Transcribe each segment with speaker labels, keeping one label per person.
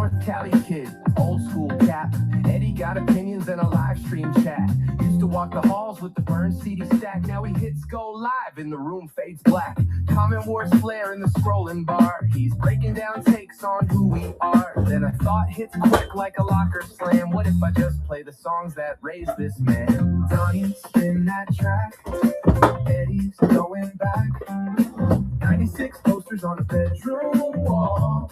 Speaker 1: North Cali kid, old school cap. Eddie got opinions and a live stream chat. Used to walk the halls with the burn CD stack. Now he hits go live and the room fades black. Comment wars flare in the scrolling bar. He's breaking down takes on who we are. Then a thought hits quick like a locker slam. What if I just play the songs that raised this man? Donnie, spin that track. Eddie's going back. 96 posters on a bedroom wall.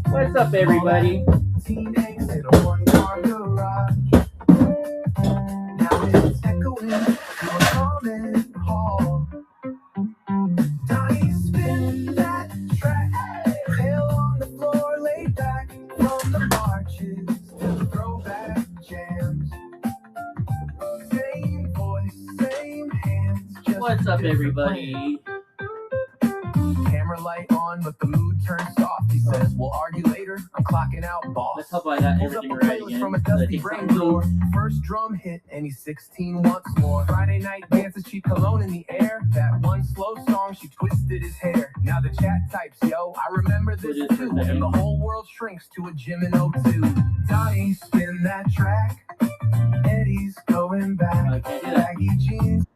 Speaker 2: What's up, everybody?
Speaker 1: Teenage in a one-car garage. Now it's echoing through a common hall. Donnie, spin that track. Hail on the floor, laid back. From the marches to the throwback jams. Same voice, same hands. Just
Speaker 2: What's up, everybody?
Speaker 1: Camera light on, but the mood turns soft. He says, we'll argue later. I'm clocking out, boss.
Speaker 2: Let's hope I got
Speaker 1: Pulls up
Speaker 2: everything
Speaker 1: a
Speaker 2: right
Speaker 1: playlist
Speaker 2: again.
Speaker 1: from a dusty brain door. First drum hit, and he's 16 once more. Friday night dances, cheap cologne in the air. That one slow song, she twisted his hair. Now the chat types, yo, I remember this too. And the whole world shrinks to a gym in 02. Donnie, spin that track. Eddie's going back. Baggy jeans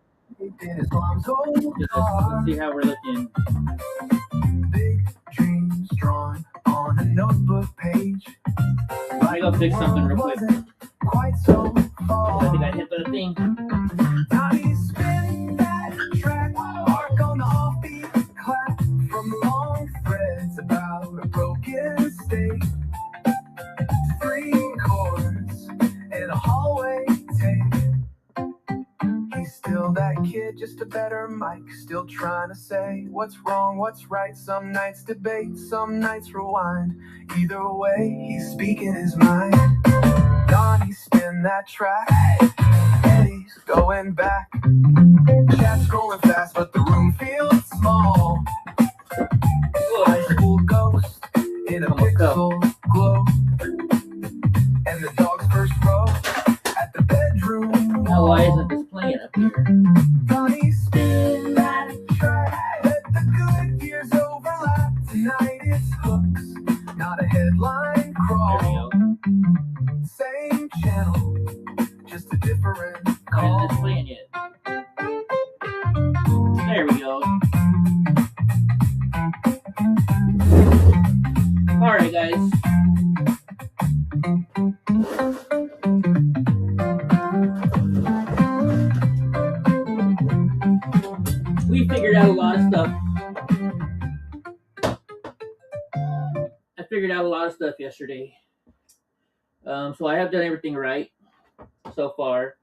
Speaker 1: in his mom's old car.
Speaker 2: Let's see how we're looking.
Speaker 1: Big dreams drawn on a notebook page.
Speaker 2: Let me go fix something real quick.
Speaker 1: Quite so far.
Speaker 2: I think I hit the thing.
Speaker 1: Donnie, spin that track. Mark on the offbeat clap. From long threads about a broken state. 3 chords and a hallway tape. He's still that kid, just a better mic. Still trying to say what's wrong, what's right. Some nights debate, some nights rewind. Either way, he's speaking his mind. Donnie, spin that track. Eddie's going back. Chat's going fast, but the room feels small. High school ghost in a pixel glow. And the dog's first row at the bedroom.
Speaker 2: Now, why isn't this playing up here?
Speaker 1: Donnie, spin that track. Let the good years overlap. Tonight it's hooks, not a headline crawl.
Speaker 2: There we go.
Speaker 1: Same channel, just a different
Speaker 2: Why
Speaker 1: call.
Speaker 2: isn't this playing yet? There we go. Alright, guys. We figured out a lot of stuff. I figured out a lot of stuff yesterday. So I have done everything right so far.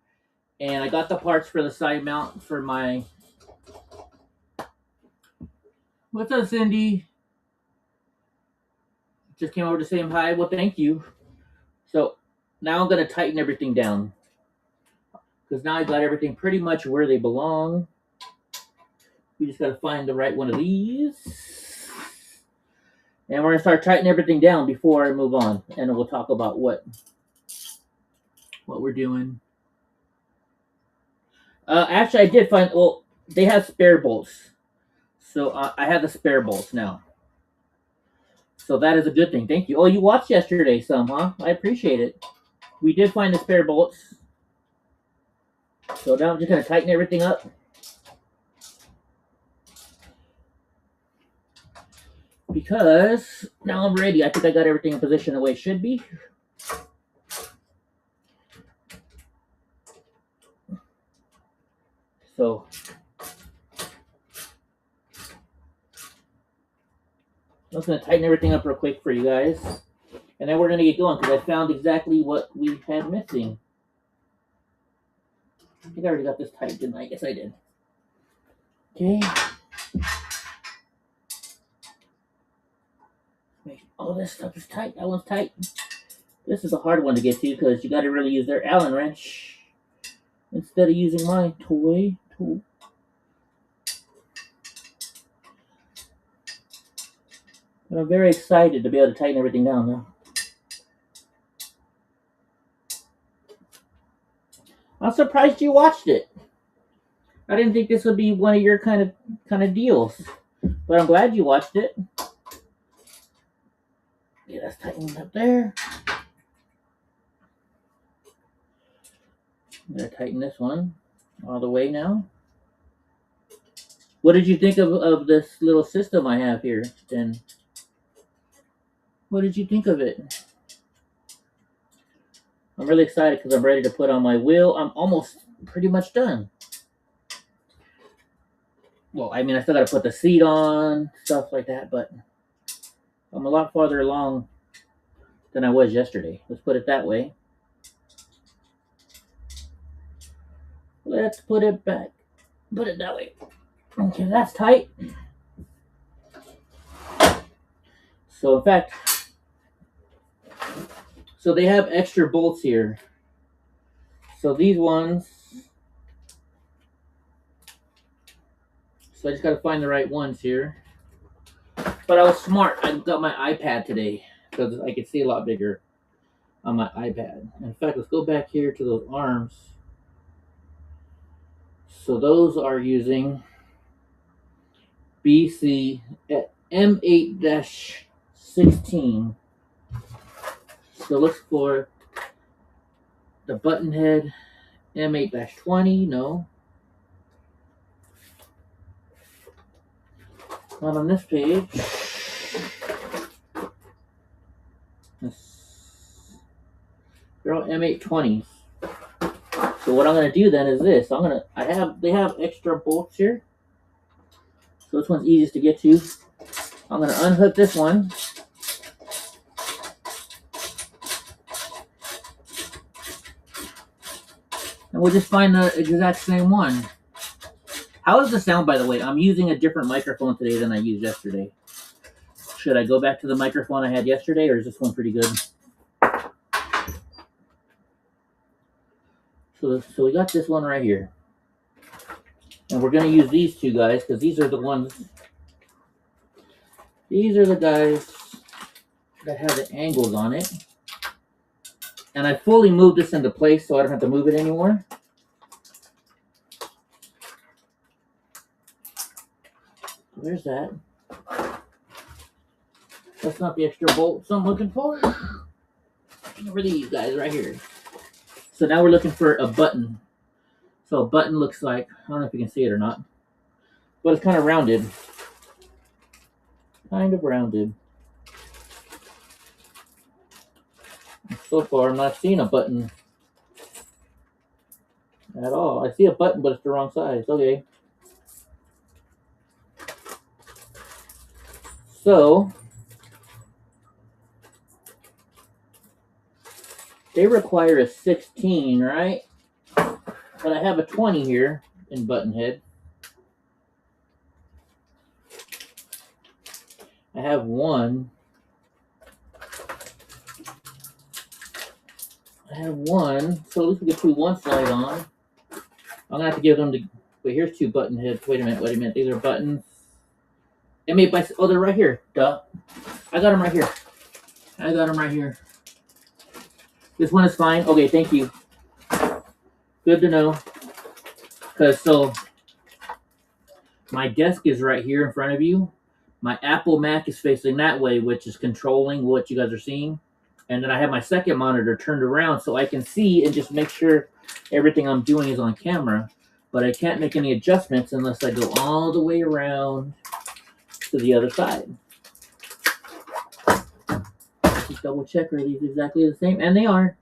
Speaker 2: And I got the parts for the side mount for my... What's up, Cindy? Just came over to say hi. Well, thank you. So now I'm going to tighten everything down. Because now I got everything pretty much where they belong. We just got to find the right one of these. And we're going to start tightening everything down before I move on. And we'll talk about what we're doing. Actually, I did find... Well, they have spare bolts. So I have the spare bolts now. So that is a good thing. Thank you. Oh, you watched yesterday some, huh? I appreciate it. We did find the spare bolts. So now I'm just going to tighten everything up. Because now I'm ready. I think I got everything in position the way it should be. So I'm just going to tighten everything up real quick for you guys. And then we're going to get going because I found exactly what we had missing. I think I already got this tight, didn't I? Yes, I did. Okay. All this stuff is tight. That one's tight. This is a hard one to get to because you got to really use their Allen wrench instead of using my toy tool. But I'm very excited to be able to tighten everything down now. I'm surprised you watched it. I didn't think this would be one of your kind of deals, but I'm glad you watched it. Okay, that's tightened up there. I'm gonna tighten this one all the way now. What did you think of this little system I have here, then? What did you think of it? I'm really excited because I'm ready to put on my wheel. I'm almost pretty much done. Well, I mean, I still got to put the seat on, stuff like that, but I'm a lot farther along than I was yesterday. Let's put it that way. Let's put it back. Put it that way. Okay, that's tight. So, in fact, so they have extra bolts here. So these ones, so I just got to find the right ones here. But I was smart. I got my iPad today because I could see a lot bigger on my iPad. In fact, let's go back here to those arms. So those are using BC at M8-16. So look for the button head M8-20. No. Not on this page. They're all M820s. So what I'm gonna do then is this. They have extra bolts here. So this one's easiest to get to. I'm gonna unhook this one. And we'll just find the exact same one. How is the sound, by the way? I'm using a different microphone today than I used yesterday. Should I go back to the microphone I had yesterday, or is this one pretty good? So we got this one right here. And we're going to use these two guys, because these are the ones... These are the guys that have the angles on it. And I fully moved this into place, so I don't have to move it anymore. There's that. That's not the extra bolts I'm looking for. Over these guys right here. So now we're looking for a button. So a button looks like, I don't know if you can see it or not, but it's kind of rounded. Kind of rounded. And so far, I'm not seeing a button at all. I see a button, but it's the wrong size. Okay. So they require a 16, right? But I have a 20 here in button head. I have one. So at least we can put one slide on. I'm gonna have to give them the. Wait, here's two button heads. Wait a minute. These are buttons. M8 by. Oh, they're right here. Duh. I got them right here. This one is fine. Okay, thank you. Good to know. Because so my desk is right here in front of you. My Apple Mac is facing that way, which is controlling what you guys are seeing. And then I have my second monitor turned around so I can see and just make sure everything I'm doing is on camera. But I can't make any adjustments unless I go all the way around to the other side. Just double check, are these exactly the same? And they are.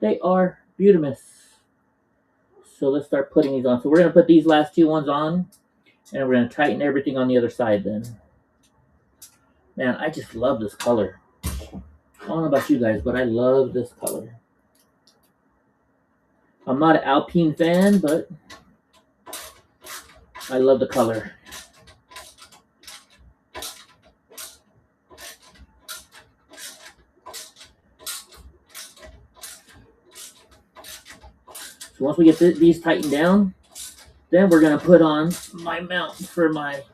Speaker 2: They are beautimous. So let's start putting these on. So we're going to put these last two ones on. And we're going to tighten everything on the other side then. Man, I just love this color. I don't know about you guys, but I love this color. I'm not an Alpine fan, but I love the color. So once we get these tightened down, then we're going to put on my mount for my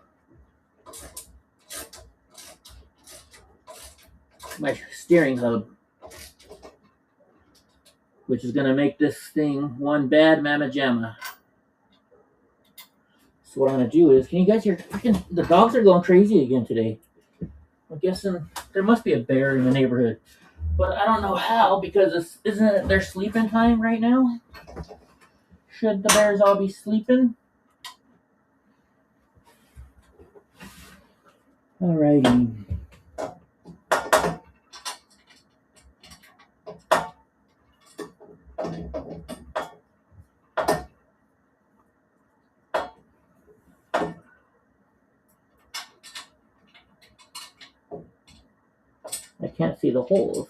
Speaker 2: steering hub, which is going to make this thing one bad mamma jamma. So what I'm going to do is, can you guys hear? Freaking, the dogs are going crazy again today. I'm guessing There must be a bear in the neighborhood, but I don't know how because isn't it their sleeping time right now? Should the bears all be sleeping? Alrighty. I can't see the holes.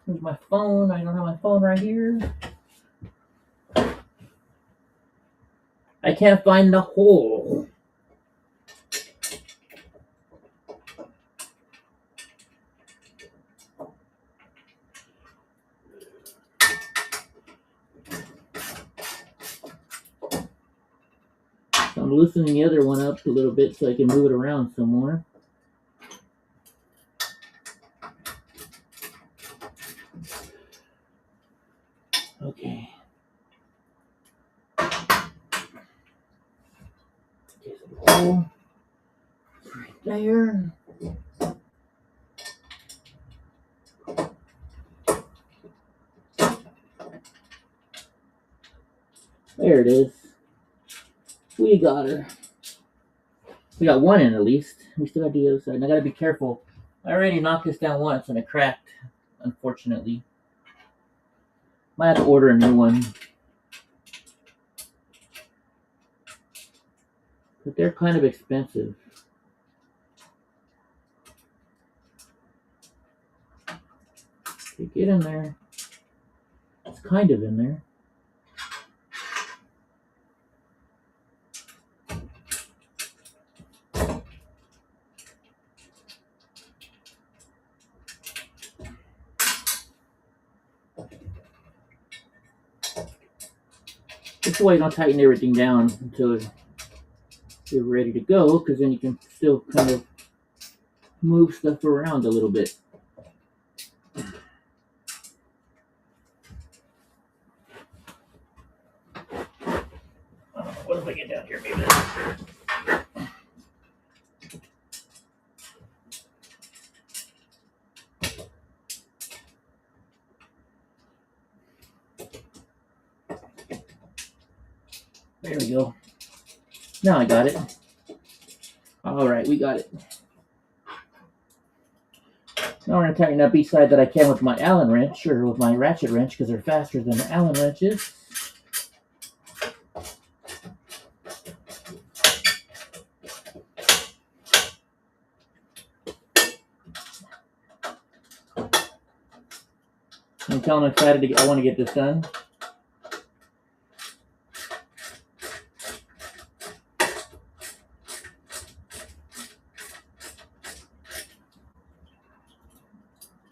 Speaker 2: Here's my phone. I don't have my phone right here. I can't find the hole. So I'm loosening the other one up a little bit so I can move it around some more. Okay. Okay, so the hole is right there. There it is. We got her. We got one in at least. We still gotta do the other side. And I gotta be careful. I already knocked this down once and it cracked, unfortunately. Might have to order a new one. But they're kind of expensive. Okay, get in there. It's kind of in there. This way you don't tighten everything down until you're ready to go, because then you can still kind of move stuff around a little bit. What if I get down here, maybe? There we go. Now I got it. All right, we got it. Now we're going to tighten up each side that I can with my Allen wrench, or with my ratchet wrench, because they're faster than the Allen wrenches. I'm telling I'm excited to I want to get this done.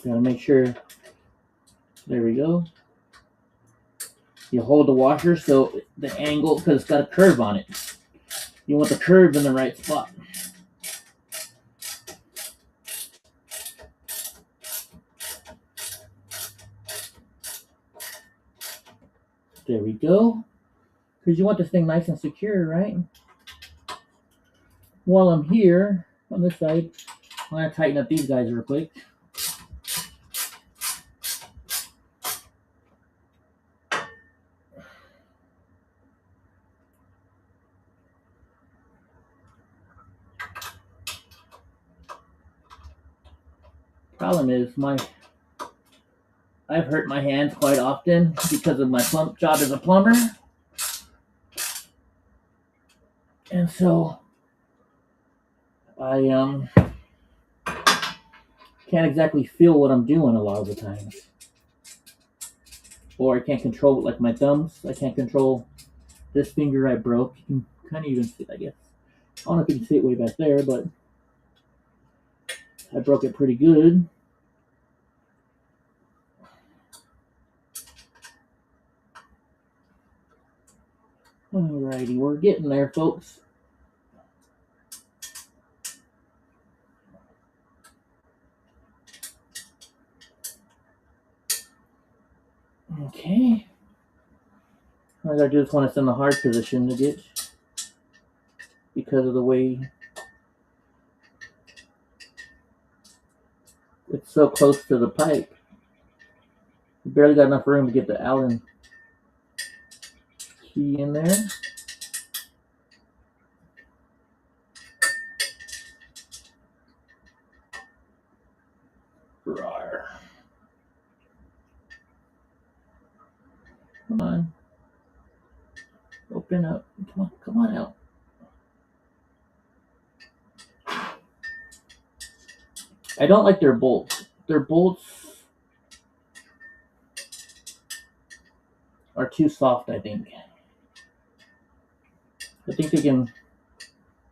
Speaker 2: Gotta make sure. There we go. You hold the washer so the angle, because it's got a curve on it. You want the curve in the right spot. There we go. Because you want this thing nice and secure, right? While I'm here on this side, I'm going to tighten up these guys real quick. Problem is, I've hurt my hands quite often because of my job as a plumber. And so I can't exactly feel what I'm doing a lot of the times. Or I can't control it, like my thumbs. I can't control this finger I broke. You can kind of even see it, I guess. I don't know if you can see it way back there, but I broke it pretty good. Alrighty, we're getting there, folks. Okay. I gotta do this when it's in the hard position to get, because of the way It's so close to the pipe. We barely got enough room to get the Allen key in there. Rawr. Come on. Open up. Come on out. I don't like their bolts. Their bolts are too soft, I think. I think they can.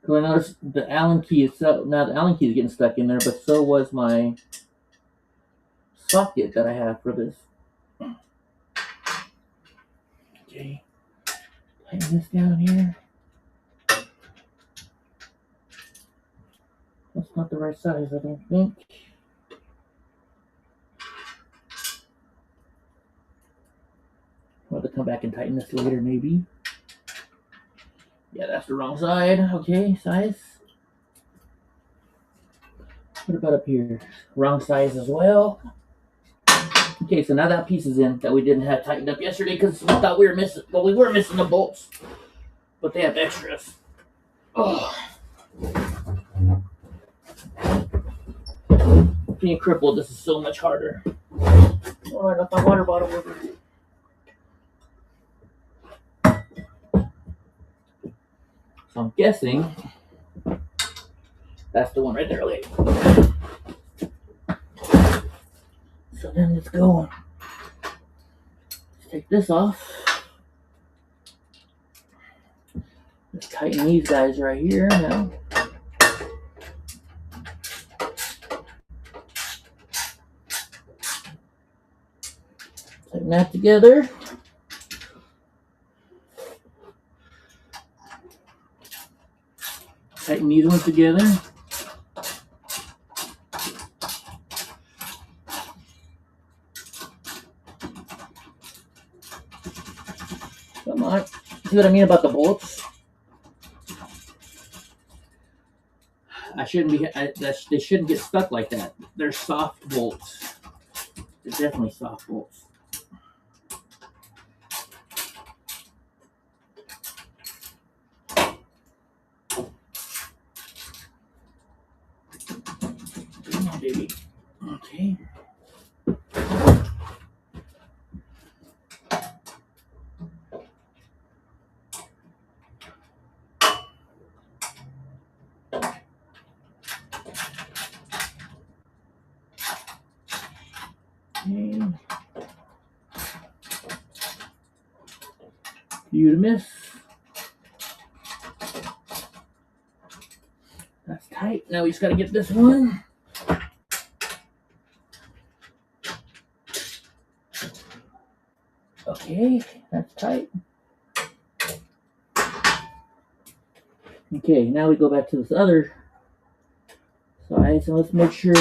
Speaker 2: I noticed the Allen key is now the Allen key is getting stuck in there, but so was my socket that I have for this. Okay, tighten this down here. That's not the right size, I don't think. I'll have to come back and tighten this later, maybe. Yeah, that's the wrong side. Okay, size. What about up here? Wrong size as well. Okay, so now that piece is in that we didn't have tightened up yesterday because we thought we were missing. Well, we were missing the bolts, but they have extras. Oh. Being crippled, this is so much harder. Oh, I left my water bottle over here. So I'm guessing that's the one right there. Okay. So then let's go. Let's take this off. Let's tighten these guys right here now. Tighten that together. Tighten these ones together. Come on. See what I mean about the bolts? They shouldn't get stuck like that. They're soft bolts. They're definitely soft bolts. Come on, baby. Okay. You to miss. That's tight. Now we just gotta get this one. Okay, that's tight. Okay, now we go back to this other side. So let's make sure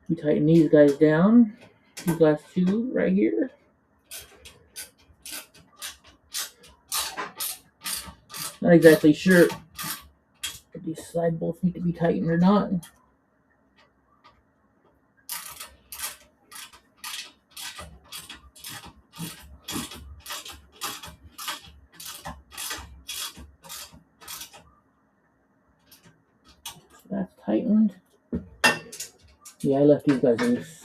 Speaker 2: we tighten these guys down. These last two right here. Not exactly sure if these side bolts need to be tightened or not. So that's tightened. Yeah, I left these guys loose.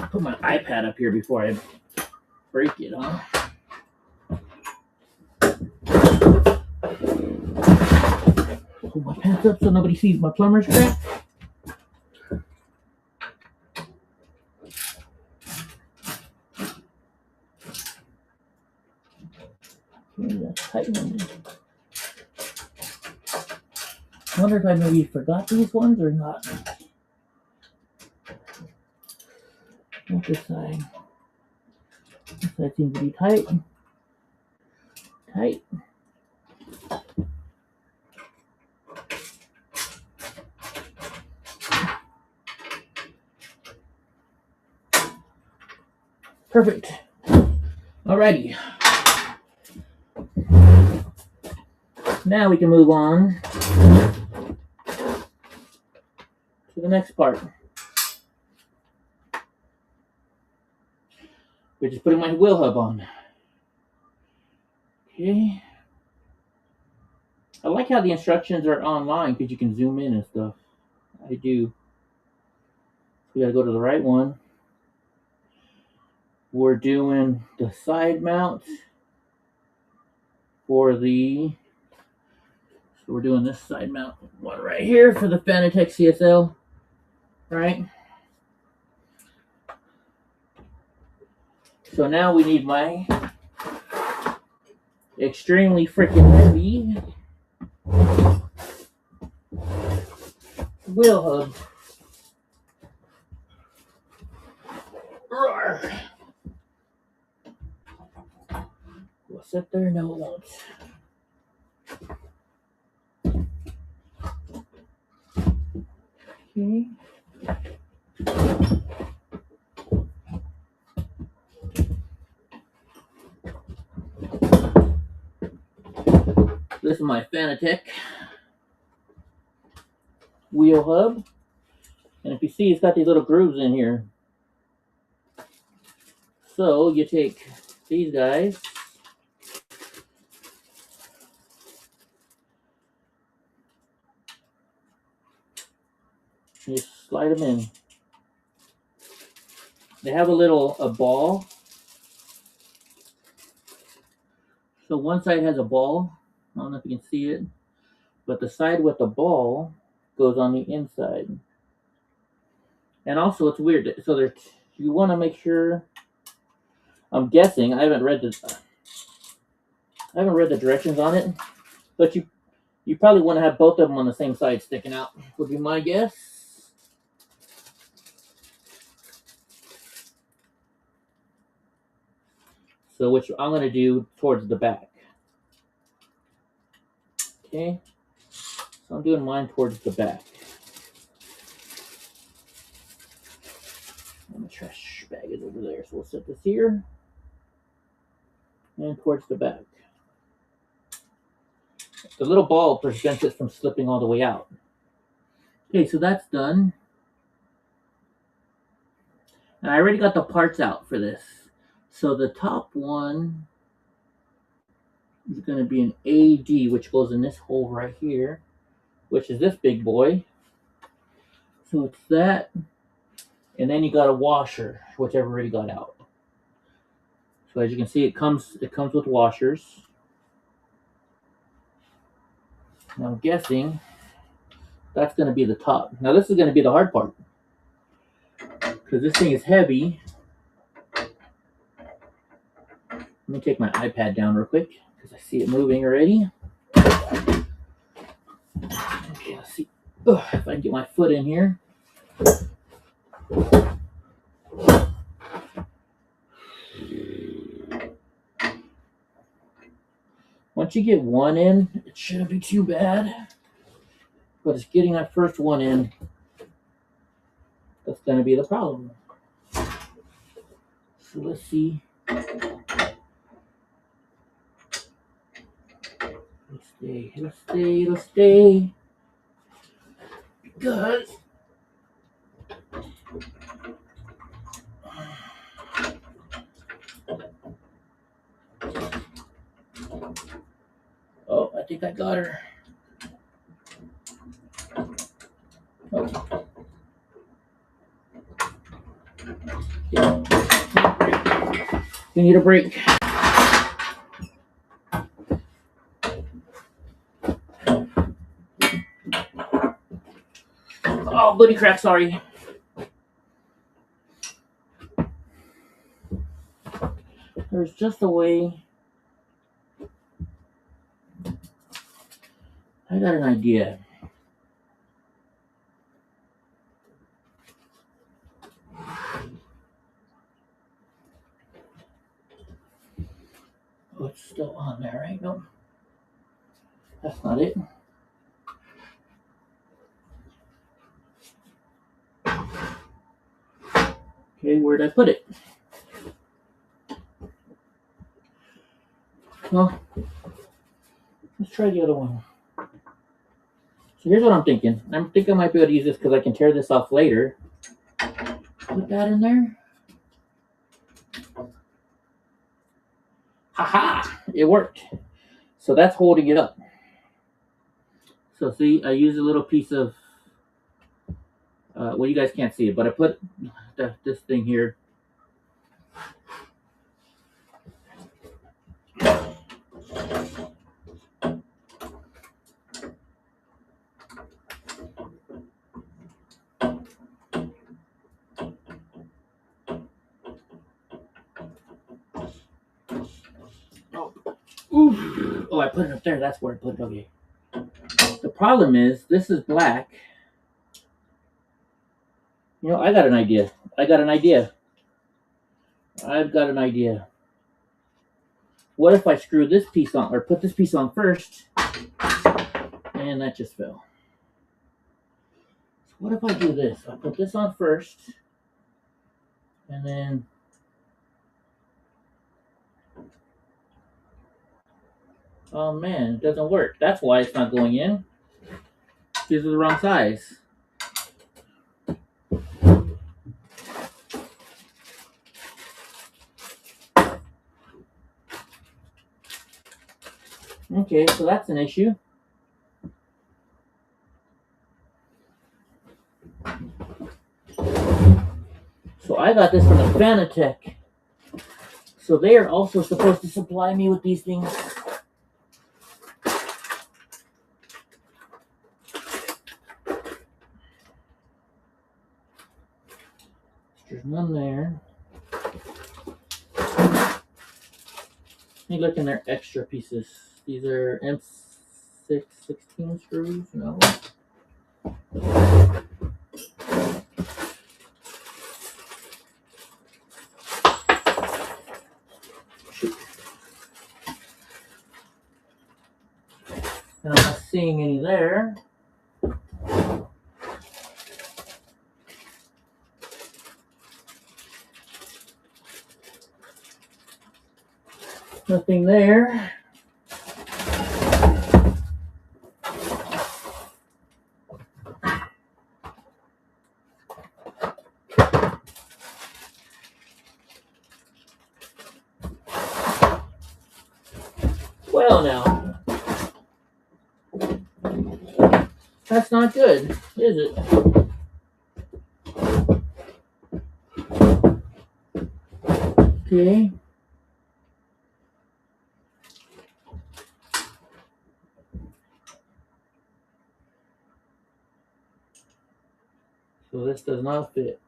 Speaker 2: Put my iPad up here before I break it, huh? Pull my pants up so nobody sees my plumber's crack. Okay, that's tightened. I wonder if I maybe forgot these ones or not. Not this side. This side seems to be tight. Tight. Perfect. Alrighty. Now we can move on to the next part, which is putting my wheel hub on. Okay. I like how the instructions are online because you can zoom in and stuff. I do. We gotta go to the right one. We're doing the side mount for the. So we're doing this side mount one right here for the Fanatec CSL. Right. So now we need my extremely freaking heavy wheel hub. Roar. Will it sit there? No, it won't. Okay. This is my Fanatec wheel hub. And if you see, it's got these little grooves in here. So you take these guys, and you slide them in. They have a ball. So one side has a ball. I don't know if you can see it, but the side with the ball goes on the inside. And also, it's weird. So you want to make sure. I'm guessing. I haven't read the directions on it, but you probably want to have both of them on the same side sticking out. Would be my guess. So which I'm going to do towards the back. Okay. So I'm doing mine towards the back. And the trash bag is over there. So we'll set this here. And towards the back. The little ball prevents it from slipping all the way out. Okay, so that's done. And I already got the parts out for this. So the top one is going to be an AD, which goes in this hole right here, which is this big boy. So it's that. And then you got a washer, which I've already got out. So as you can see, it comes with washers. Now I'm guessing that's going to be the top. Now this is going to be the hard part, because this thing is heavy. Let me take my iPad down real quick, because I see it moving already. Okay, let's see if I can get my foot in here. Once you get one in, it shouldn't be too bad. But it's getting that first one in that's going to be the problem. So let's see. It'll stay. Because oh, I think I got her. Oh. Yeah. We need a break. Oh, booty crack, sorry. There's just a way. I got an idea. Oh, it's still on there, right? No. That's not it. Okay, where'd I put it? Well, Let's try the other one. So here's what I'm thinking. I think I might be able to use this because I can tear this off later. Put that in there. Haha! It worked. So that's holding it up. So see, I use a little piece of, well, you guys can't see it, but I put this thing here. Ooh. Oh, I put it up there. That's where I put it. Okay. The problem is, this is black. You know, I got an idea. I've got an idea. What if I screw this piece on, or put this piece on first, and that just fell. So what if I do this? I put this on first, and then oh man, it doesn't work. That's why it's not going in. These are the wrong size. Okay, so that's an issue. So I got this from the Fanatec. So they are also supposed to supply me with these things. There's none there. Let me look in their extra pieces. These are M6 16 screws. No. Shoot. And I'm not seeing any there. Nothing there. Well, now, that's not good, is it? Okay. So this does not fit.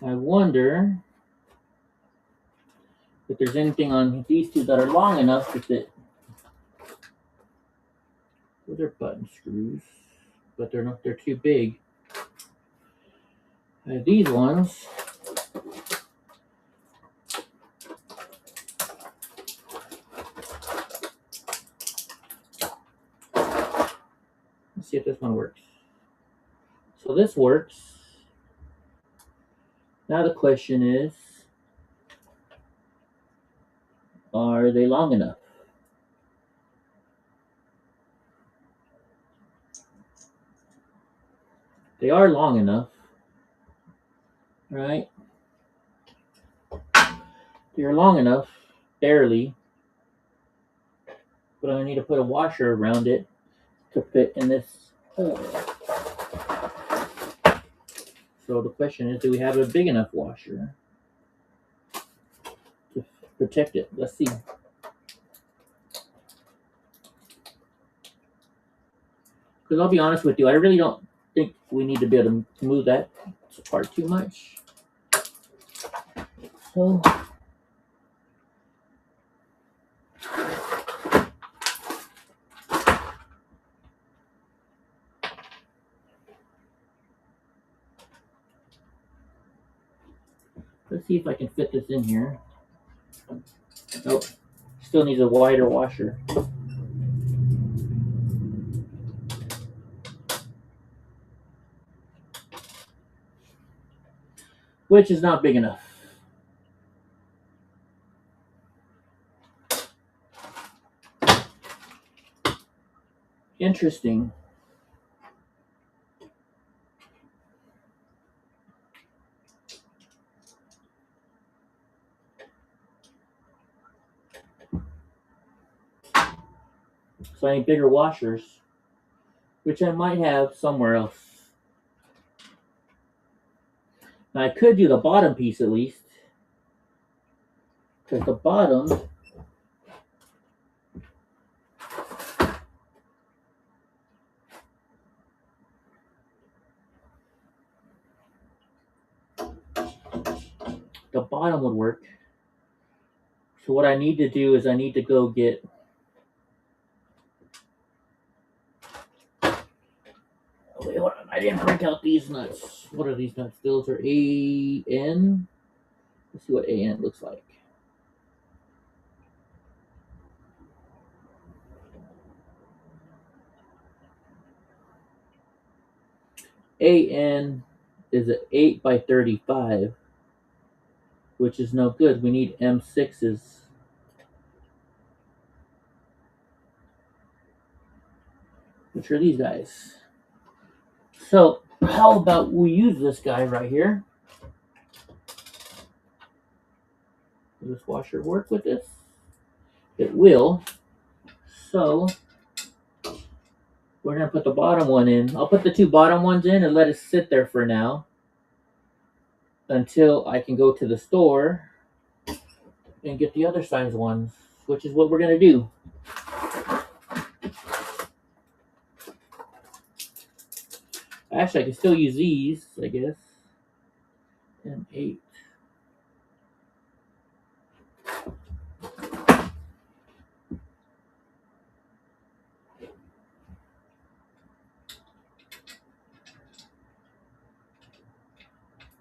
Speaker 2: I wonder if there's anything on these two that are long enough to fit. Those are button screws, but they're not. They're too big. I have these ones. Let's see if this one works. So this works. Now the question is, are they long enough? They are long enough, right? They're long enough, barely, but I need to put a washer around it to fit in this hole. So the question is, do we have a big enough washer to protect it? Let's see. Because I'll be honest with you, I really don't think we need to be able to move that part too much. So let's see if I can fit this in here. Nope. Still needs a wider washer. which is not big enough. Interesting. So I need bigger washers, which I might have somewhere else. Now I could do the bottom piece at least, because the bottom would work. So what I need to do is I need to go get wait, hold on. I didn't break out these nuts. What are these nuts? Those are AN. Let's see what AN looks like. AN is an 8 by 35, which is no good. We need M6s. Which are these guys. So how about we use this guy right here? Will this washer work with this? It will. So we're gonna put the bottom one in. I'll put the two bottom ones in and let it sit there for now until I can go to the store and get the other size ones, which is what we're gonna do. Actually, I can still use these, I guess. M8.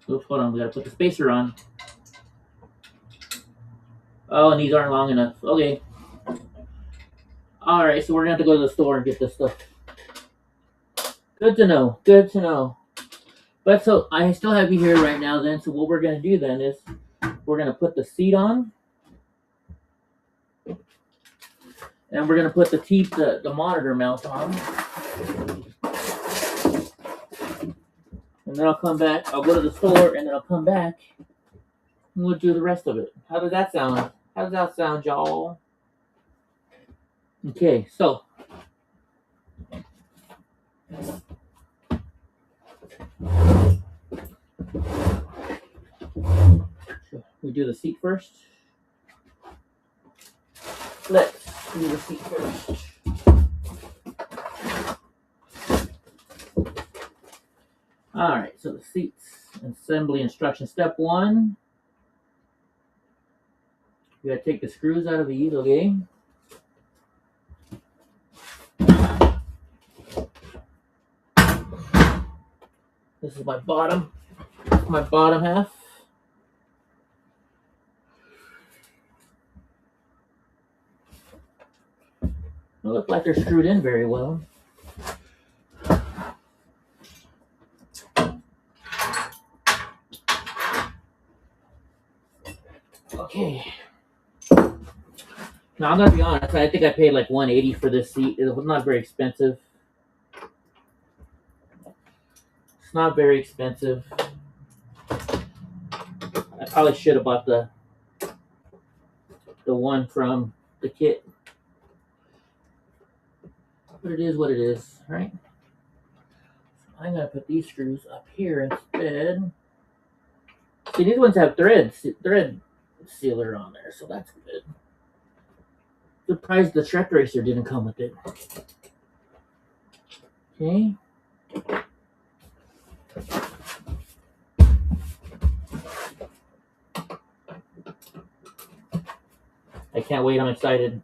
Speaker 2: Oops, hold on, we gotta put the spacer on. Oh, and these aren't long enough. Okay. Alright, so we're gonna have to go to the store and get this stuff. Good to know. Good to know. But so I still have you here right now then, so what we're gonna do then is we're gonna put the seat on. And we're gonna put the monitor mount on. And then I'll come back, I'll go to the store and then I'll come back and we'll do the rest of it. How does that sound? How does that sound, y'all? Okay, so we do the seat first. Let's do the seat first. Alright, so the seats assembly instruction. Step 1. You gotta take the screws out of these, okay? This is my bottom half. They look like they're screwed in very well. Okay. Now I'm gonna be honest, I think I paid like $180 for this seat. It was not very expensive. It's not very expensive. I probably should have bought the one from the kit. But it is what it is, right? So I'm gonna put these screws up here instead. See, these ones have thread sealer on there, so that's good. Surprised the Shrek Racer didn't come with it. Okay. I can't wait, I'm excited.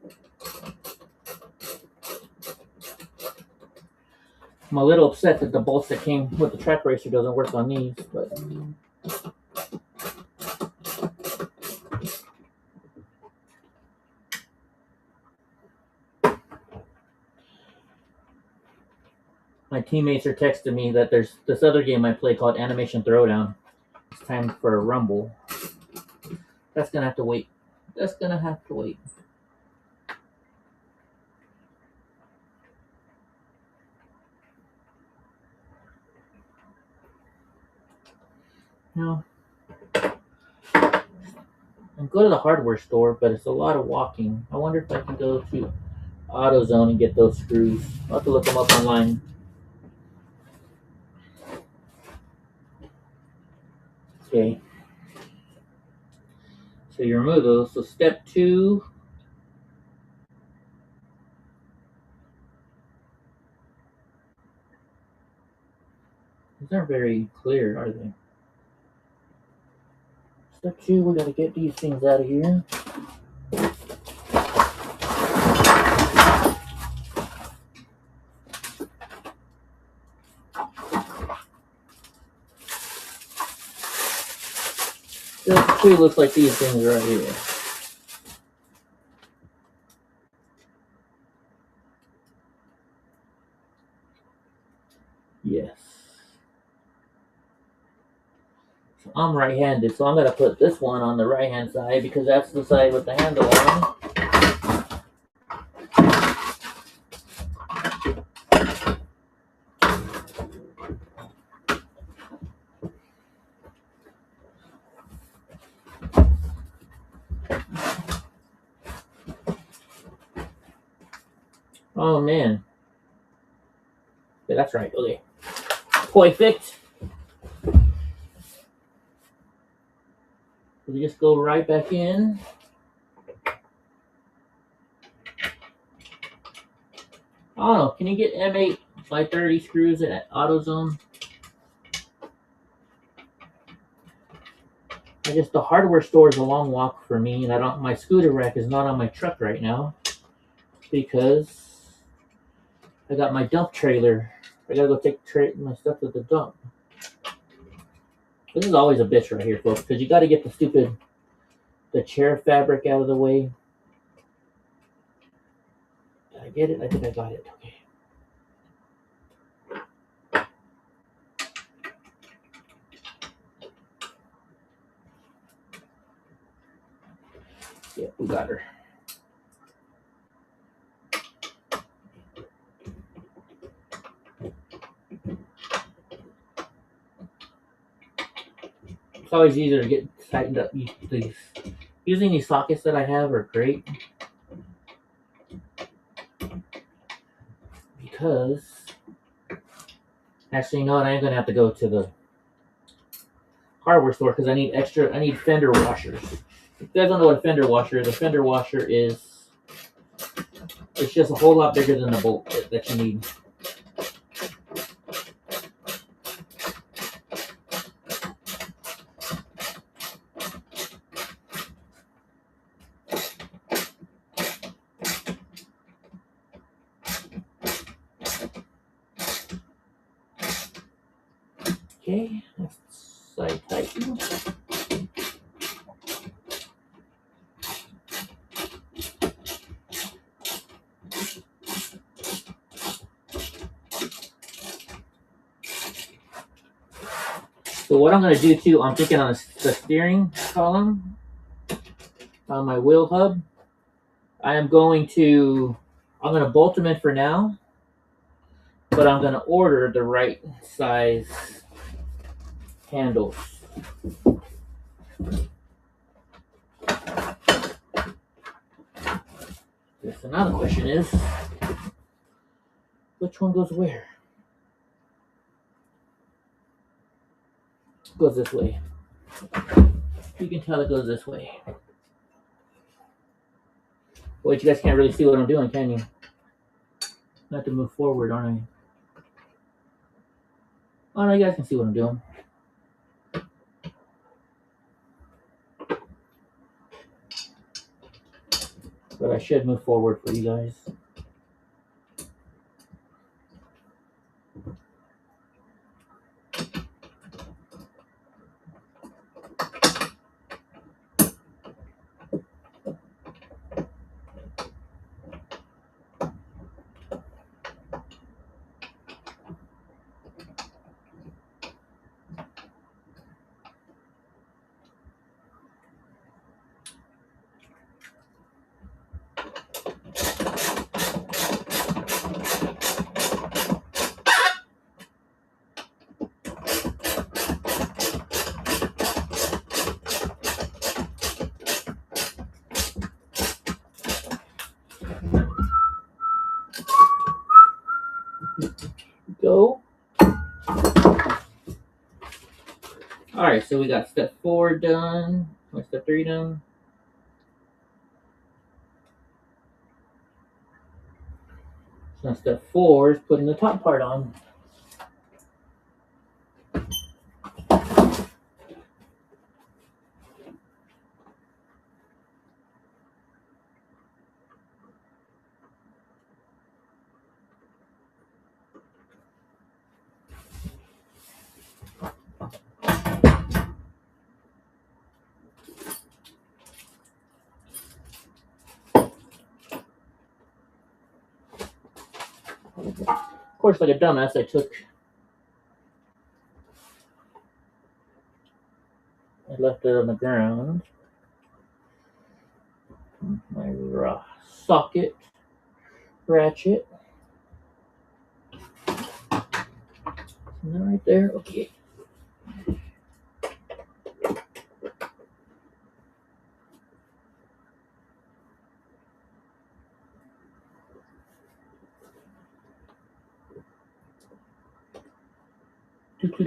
Speaker 2: I'm a little upset that the bolts that came with the Track Racer doesn't work on these, but my teammates are texting me that there's this other game I play called Animation Throwdown. It's time for a rumble. That's gonna have to wait. That's gonna have to wait. No. And go to the hardware store, but it's a lot of walking. I wonder if I can go to AutoZone and get those screws. I'll have to look them up online. Okay. So you remove those. So step 2. These aren't very clear, are they? Step 2, we gotta get these things out of here. Step 2 looks like these things right here. Yes. So I'm right-handed, so I'm gonna put this one on the right-hand side because that's the side with the handle on. Oh man. Yeah, that's right. Okay. Perfect. We just go right back in. I don't know. Can you get M8 by 30 screws at AutoZone? I guess the hardware store is a long walk for me, and I don't. My scooter rack is not on my truck right now because I got my dump trailer. I gotta go take my stuff to the dump. This is always a bitch right here, folks, because you got to get the chair fabric out of the way. Did I get it? I think I got it. Okay. Yeah, we got her. It's always easier to get tightened up. Using these sockets that I have are great because actually, you know what? I am gonna have to go to the hardware store because I need fender washers. If you guys don't know what a fender washer is, it's just a whole lot bigger than the bolt that you need. Okay, let's side tighten. So what I'm going to do too, I'm thinking on the steering column, on my wheel hub, I'm going to bolt them in for now, but I'm going to order the right size handles. Yes, another question is, which one goes where? It goes this way. You can tell it goes this way. Wait, you guys can't really see what I'm doing, can you? I have to move forward, aren't I? Oh no, you guys can see what I'm doing. But I should move forward for you guys. Alright, so we got step 4 done. Step 3 done. So now step 4 is putting the top part on. Of course, like a dumbass, I left it on the ground. My socket ratchet. Isn't that right there? Okay. Okay,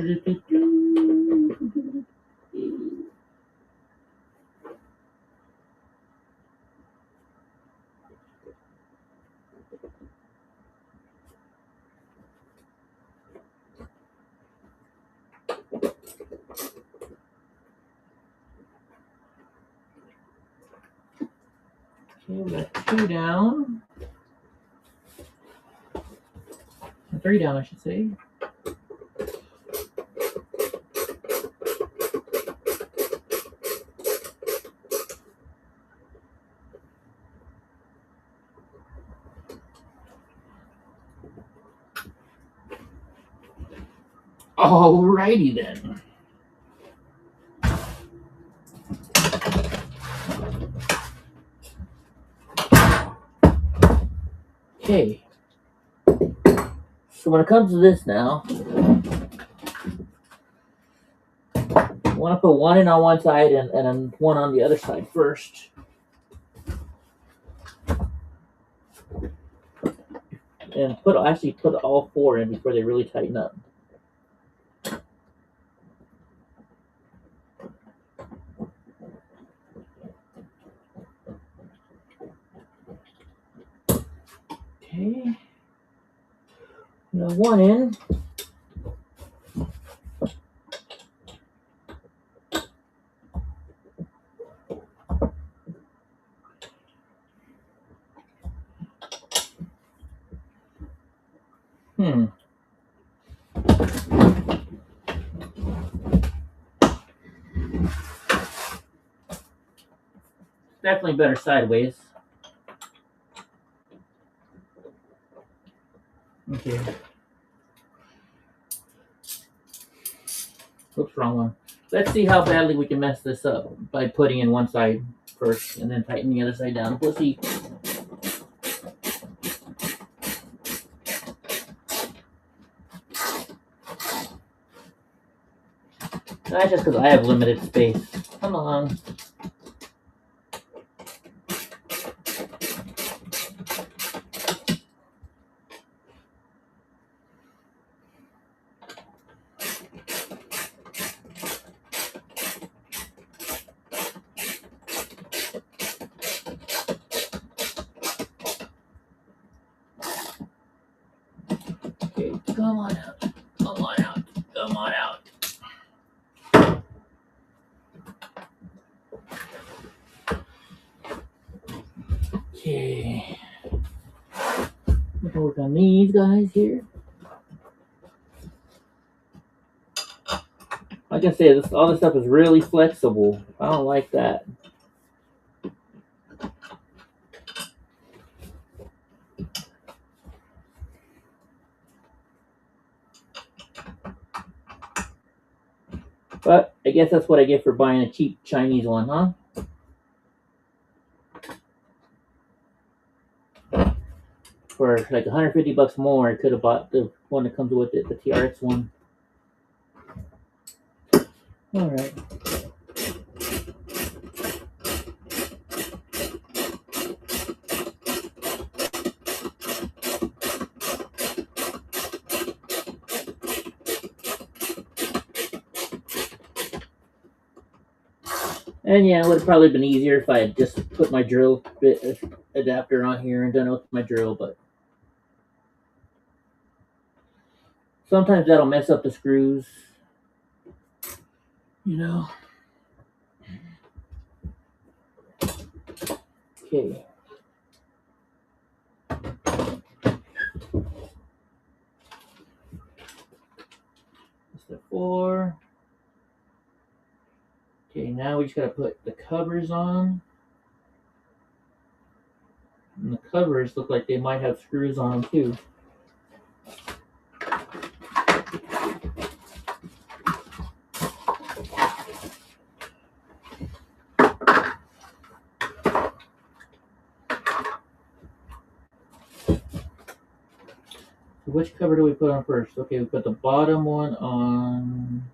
Speaker 2: we got 2 down. 3 down, I should say. Alrighty then. Okay. So when it comes to this now, I want to put one in on one side and then one on the other side first. And put all 4 in before they really tighten up. Okay. Now 1 in. Definitely better sideways. Okay. Oops, wrong one. Let's see how badly we can mess this up by putting in one side first and then tightening the other side down. We'll see. That's just because I have limited space. Come on. Okay, come on out. Come on out. Come on out. Okay. I'm gonna work on these guys here. Like I say, all this stuff is really flexible. I don't like that. But I guess that's what I get for buying a cheap Chinese one, huh? For like $150 more, I could have bought the one that comes with it, the TRX one. All right. And yeah, it would have probably been easier if I had just put my drill bit adapter on here and done it with my drill, but sometimes that'll mess up the screws. You know. Okay. Step 4. Okay, now we just gotta put the covers on. And the covers look like they might have screws on them too. So which cover do we put on first? Okay, we put the bottom one on.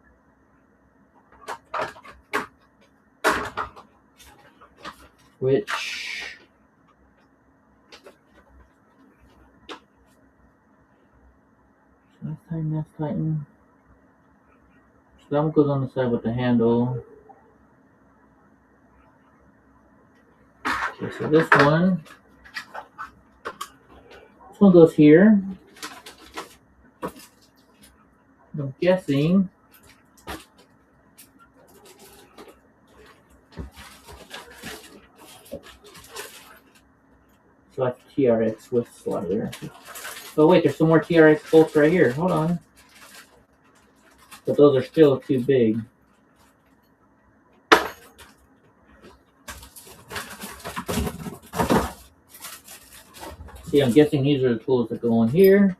Speaker 2: Which that's tighten. So that one goes on the side with the handle. Okay, so this one goes here. I'm guessing so that's TRX with slider. Oh wait, there's some more TRX bolts right here. Hold on. But those are still too big. See, I'm guessing these are the tools that go in here.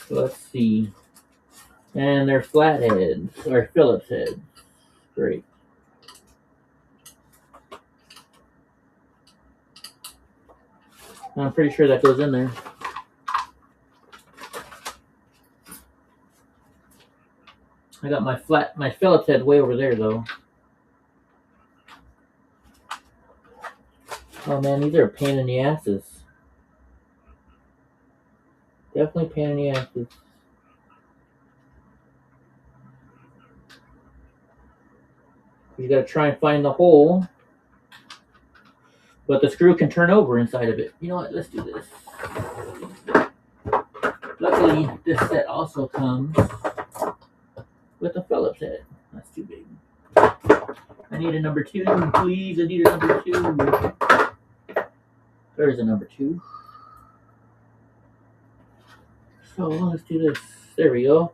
Speaker 2: So let's see. And they're flatheads, or Phillips heads. Great. I'm pretty sure that goes in there. I got my Phillips head way over there though. Oh man, these are a pain in the asses. Definitely pain in the asses. You gotta try and find the hole. But the screw can turn over inside of it. You know what, let's do this. Luckily, this set also comes with a Phillips head. That's too big. I need a number 2, please. I need a number 2. There's a number 2. So let's do this. There we go.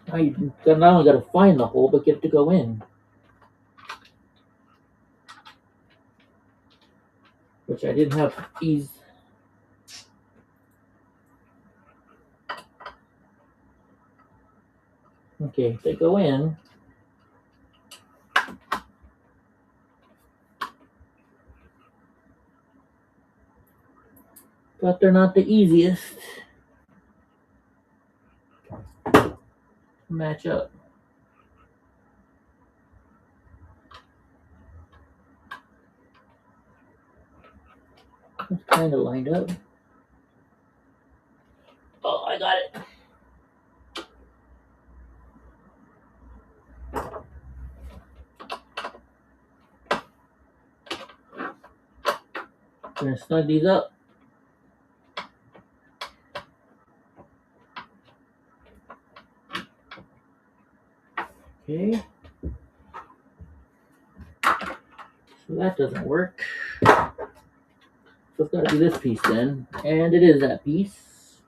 Speaker 2: Now you not only got to find the hole, but get it to go in. Which I didn't have ease. Okay, they go in. But they're not the easiest to match up. It's kind of lined up. Oh, I got it. I'm gonna snug these up. Okay. So that doesn't work. So it's got to be this piece then. And it is that piece.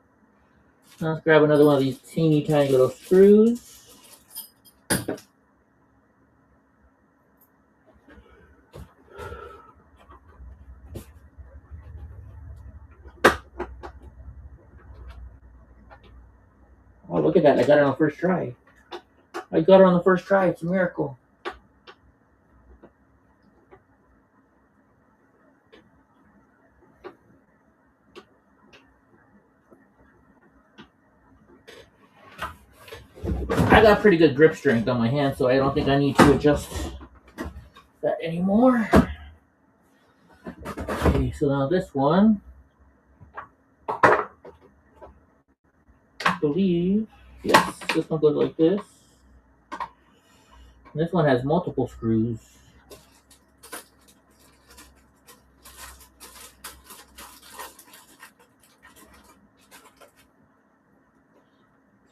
Speaker 2: Now let's grab another one of these teeny tiny little screws. Oh, look at that. I got it on the first try. I got it on the first try. It's a miracle. I got pretty good grip strength on my hand, so I don't think I need to adjust that anymore. Okay, so now this one, I believe, yes, this one goes like this. And this one has multiple screws.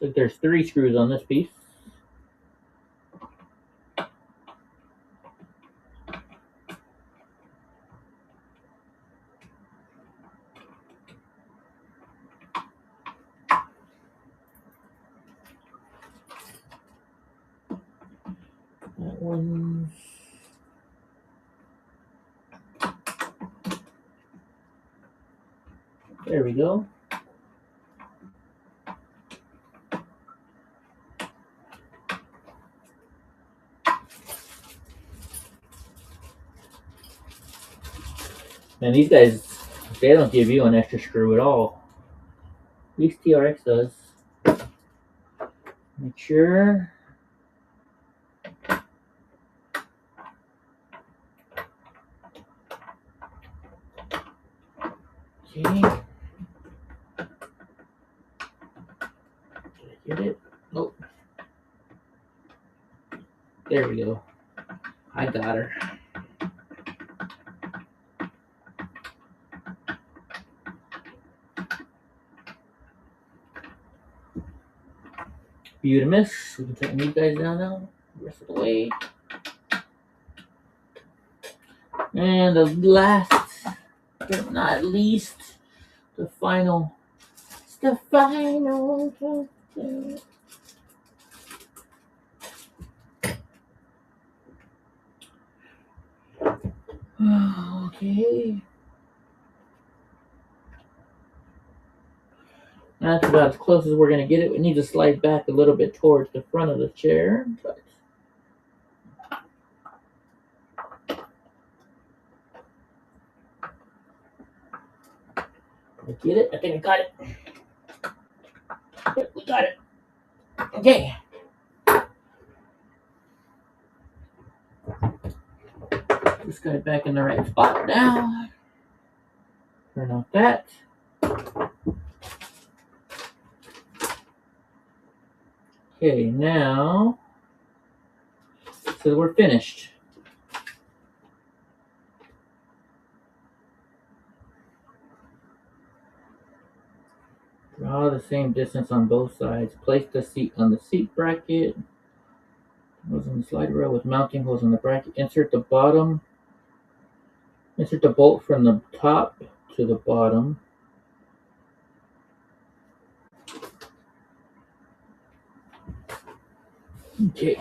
Speaker 2: Looks like there's 3 screws on this piece. That one's... There we go. And these guys, they don't give you an extra screw at all. At least TRX does. Make sure. Okay. Did I get it? Nope. There we go. I got her. Beautimous. We can take these guys down now. The rest of the way. And the last, but not least, the final. It's the final. Okay. That's about as close as we're going to get it. We need to slide back a little bit towards the front of the chair. But I get it? I think I got it. Yep, we got it. Okay. Just got it back in the right spot now. Turn off that. Okay, now, so we're finished. Draw the same distance on both sides. Place the seat on the seat bracket. Hose on the slide rail with mounting holes on the bracket. Insert the bolt from the top to the bottom. Okay.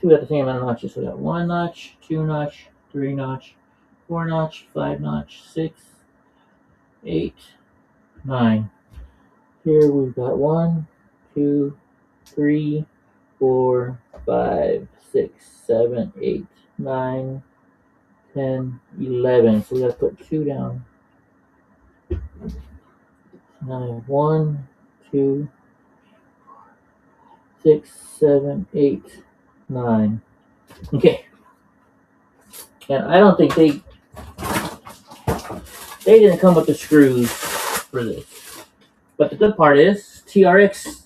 Speaker 2: We got the same amount of notches. So we got 1 notch, 2 notch, 3 notch, 4 notch, 5 notch, 6, 8, 9. Here we've got 1, 2, 3, 4, 5, 6, 7, 8, 9, 10, 11. So we gotta put 2 down. Now I have 1, 2, 6, 7, 8, 9. Okay. And I don't think they didn't come with the screws for this. But the good part is TRX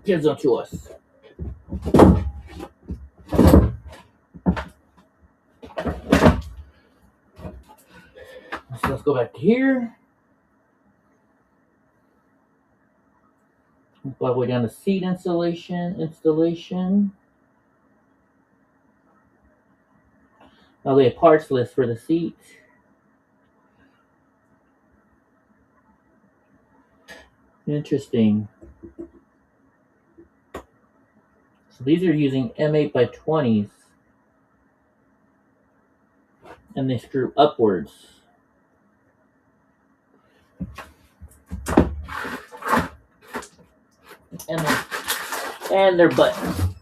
Speaker 2: gives them to us. So let's go back to here. All the way down to seat installation. Now they have parts list for the seat. Interesting. So these are using M8 by 20s. And they screw upwards. And their buttons.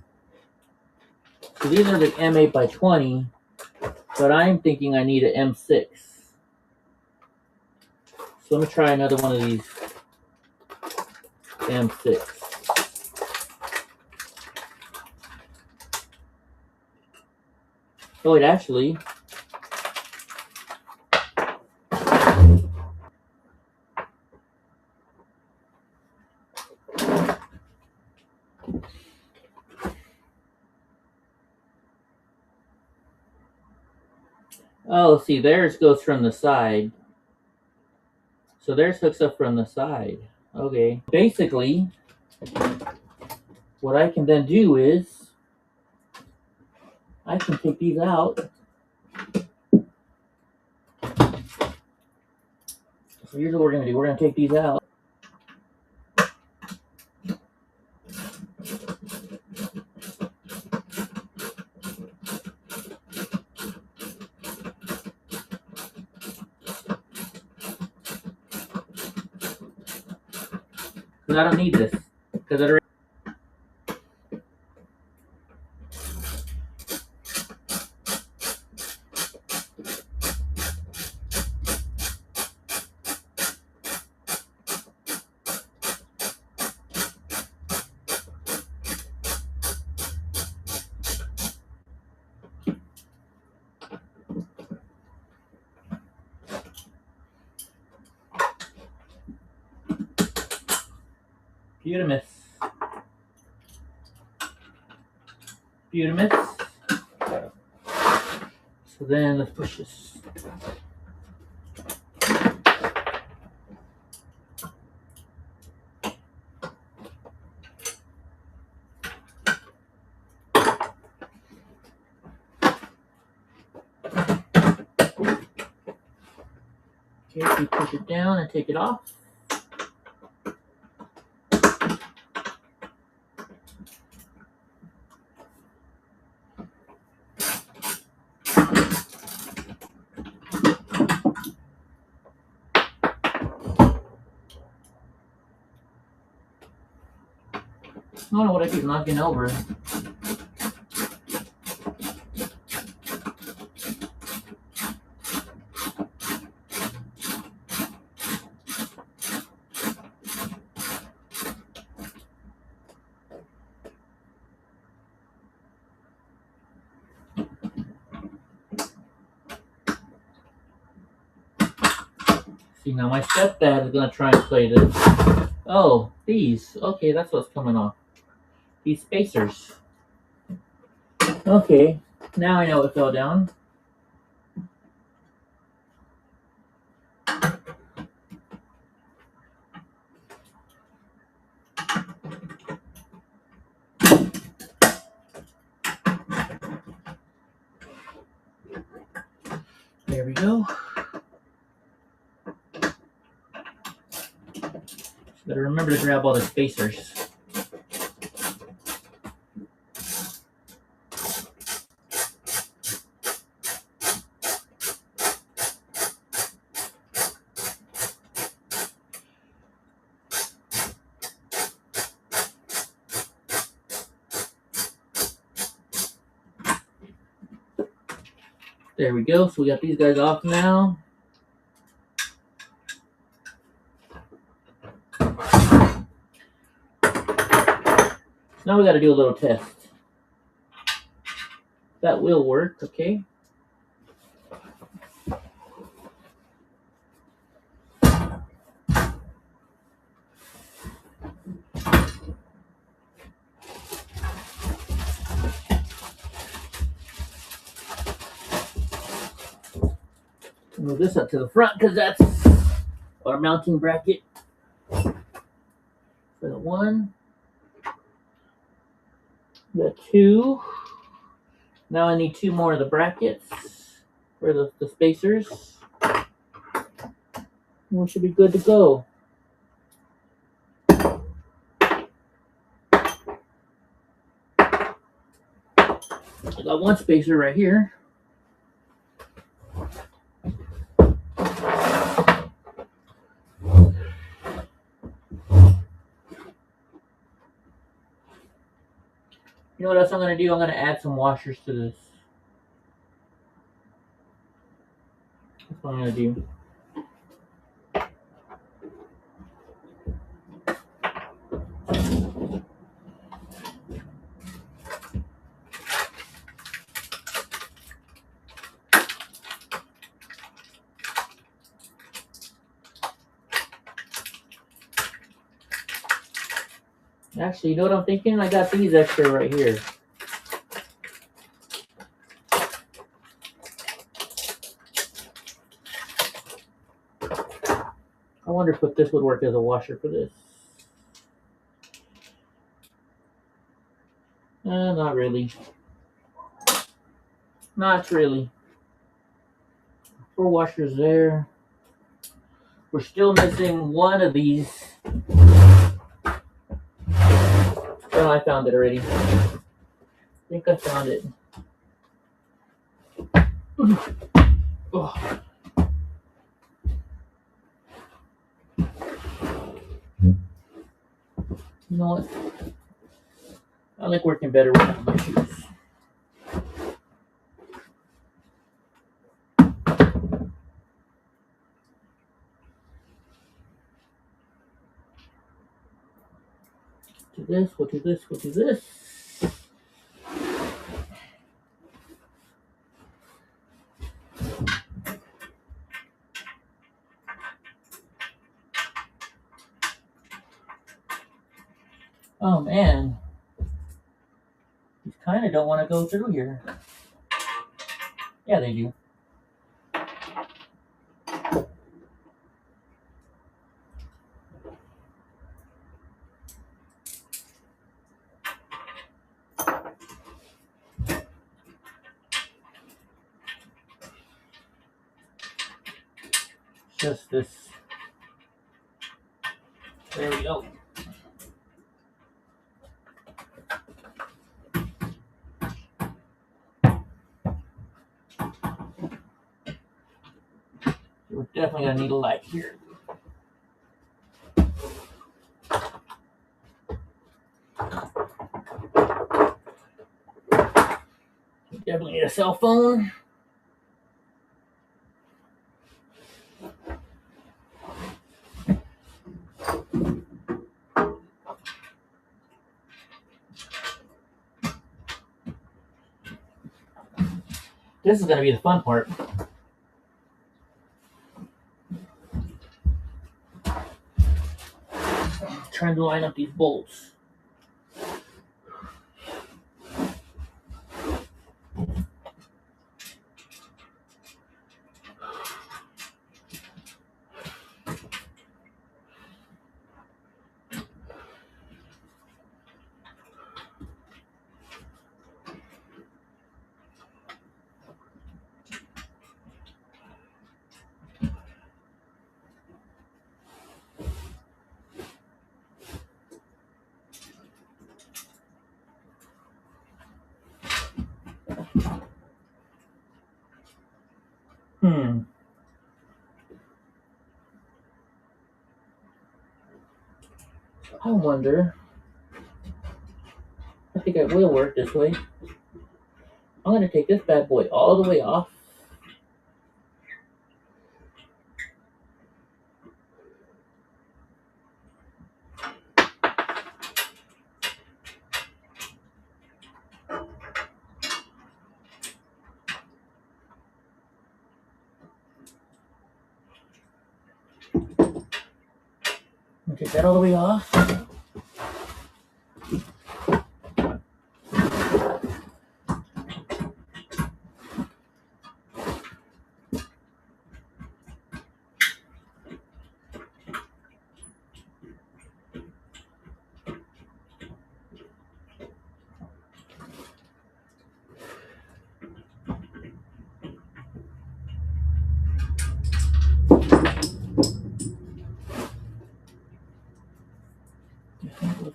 Speaker 2: So these are the M8 by 20. But I'm thinking I need an M6. So let me try another one of these M6. Oh, it actually. Oh, see, theirs goes from the side. So theirs hooks up from the side. Okay. Basically, what I can then do is I can take these out. So here's what we're going to do. We're going to take these out. Because I don't need this. Because it already. Beautimus. Beautimus. So then let's push this. Okay, you push it down and take it off. I don't know what I keep knocking over. See, now my stepdad is going to try and play this. Oh, these. Okay, that's what's coming off. These spacers. Okay, now I know it fell down. There we go. Gotta remember to grab all the spacers. There we go. So we got these guys off now. Now we got to do a little test. That will work, okay? Move this up to the front because that's our mounting bracket for the one. The two. Now I need two more of the brackets for the spacers. We should be good to go. I got one spacer right here. You know what else I'm going to do? I'm going to add some washers to this. what I'm gonna do. Actually, you know what I'm thinking? I got these extra right here. I wonder if this would work as a washer for this. Not really. Not really. 4 washers there. We're still missing one of these. Oh, I found it already. I think I found it. Oh. You know what? I like working better with my shoes. Do this, we'll do this, we'll do this. Oh man. These kind of don't want to go through here. Yeah, they do. Just this. There we go. We're definitely gonna need a light here. Definitely need a cell phone. This is gonna be the fun part. Trying to line up these bolts. I wonder. I think it will work this way. I'm gonna take this bad boy all the way off. Take that all the way off.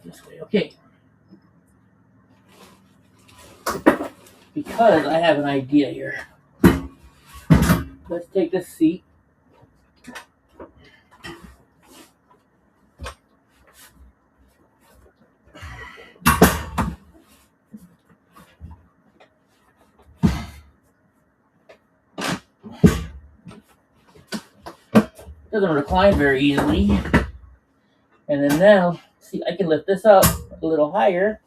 Speaker 2: This way, okay. Because I have an idea here. Let's take this seat. Doesn't recline very easily. And then now, see, I can lift this up a little higher.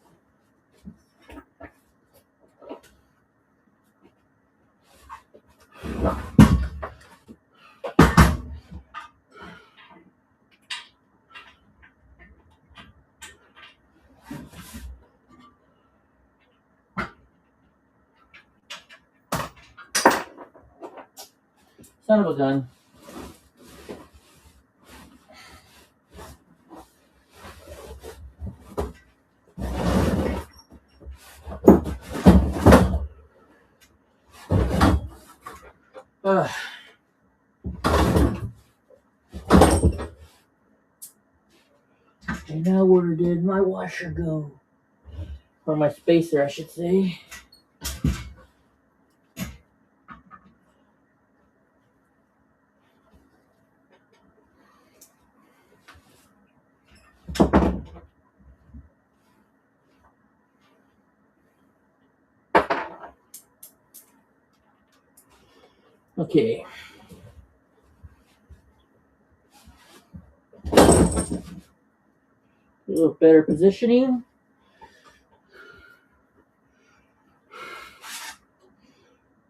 Speaker 2: Son of a gun. Ugh. And now where did my washer go? Or my spacer, I should say. Okay. A little better positioning.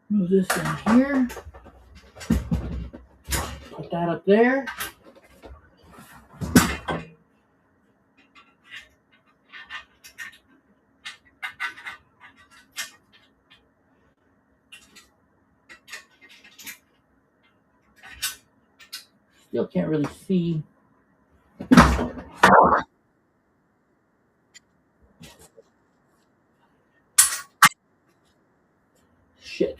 Speaker 2: Move this in here. Put that up there. Still can't really see. Shit.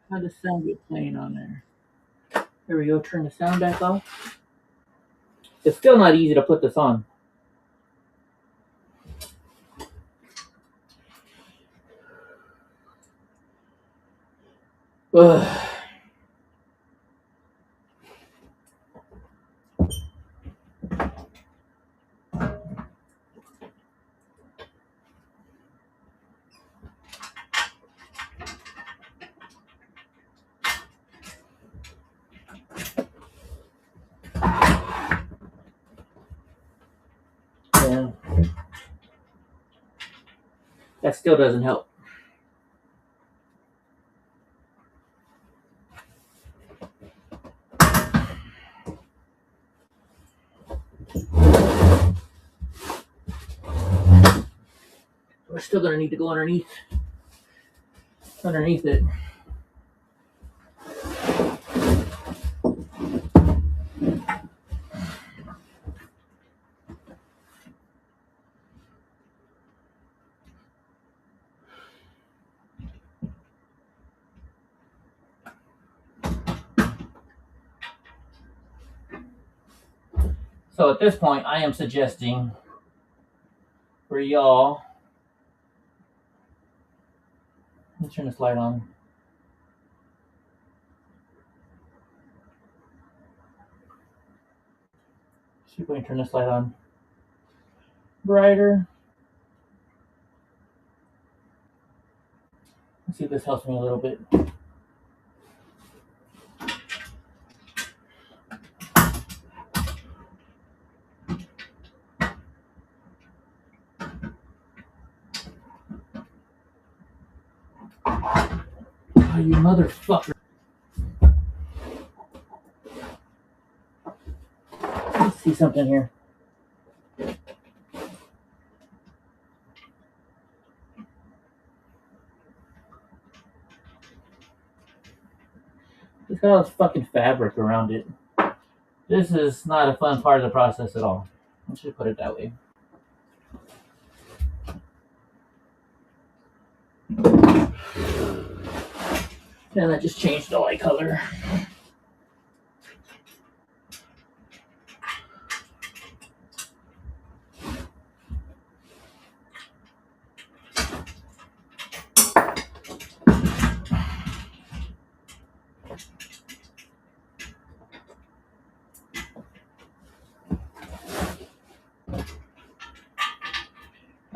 Speaker 2: How does sound get playing on there? There we go. Turn the sound back off. It's still not easy to put this on. Ugh. Yeah. That still doesn't help. We're still gonna need to go underneath it. So at this point, I am suggesting for y'all. Let's turn this light on. See if we can turn this light on brighter. Let's see if this helps me a little bit. Oh, you motherfucker. Let's see something here. It's got all this fucking fabric around it. This is not a fun part of the process at all. I should put it that way. And I just changed the light color.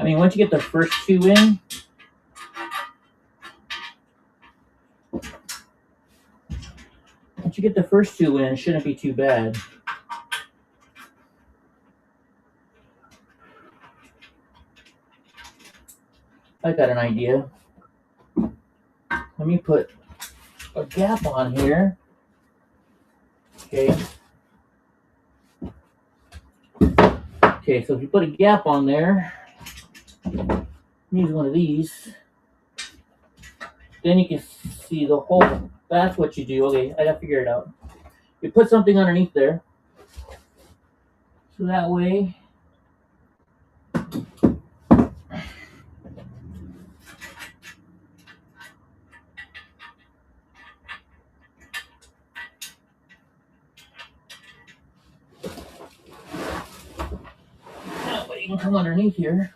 Speaker 2: mean, once you get the first two in, it shouldn't be too bad. I got an idea. Let me put a gap on here. Okay. Okay, so if you put a gap on there, use one of these, then you can see the hole. That's what you do. Okay, I gotta figure it out. You put something underneath there, so that way you can come underneath here.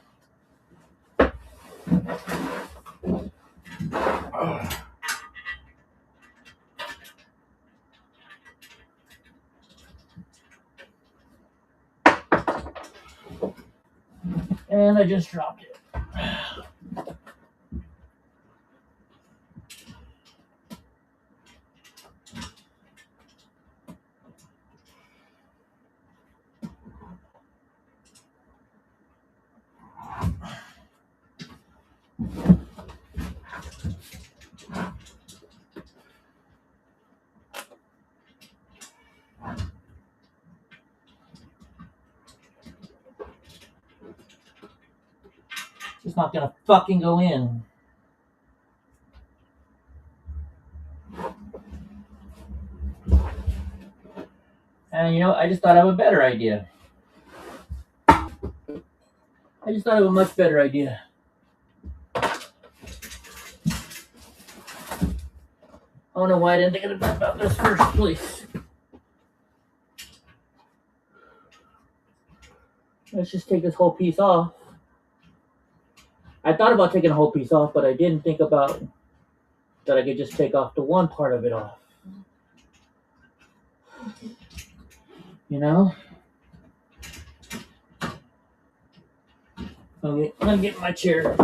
Speaker 2: And I just dropped it. It's not gonna fucking go in. And you know, I just thought of a better idea. I just thought of a much better idea. I don't know why I didn't think about this first, please. Let's just take this whole piece off. I thought about taking a whole piece off, but I didn't think about that I could just take off the one part of it off. You know? Okay, I'm gonna get my chair.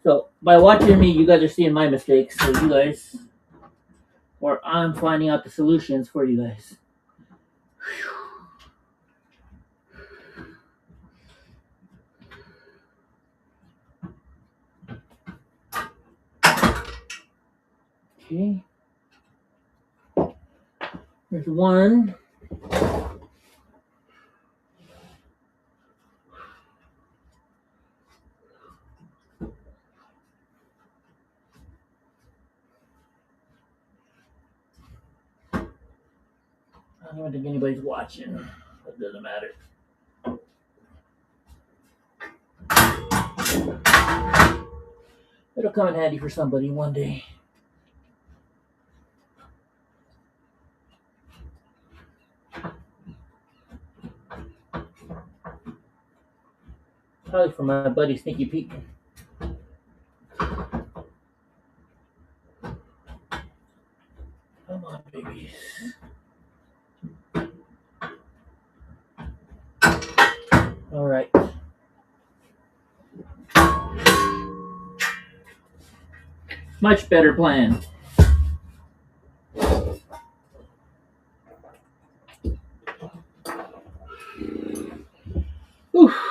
Speaker 2: So, by watching me, you guys are seeing my mistakes, so you guys, or I'm finding out the solutions for you guys. Okay. There's one. I don't even think anybody's watching. It doesn't matter. It'll come in handy for somebody one day. Probably for my buddy Sneaky Pete. Come on, babies. All right. Much better plan. Oof.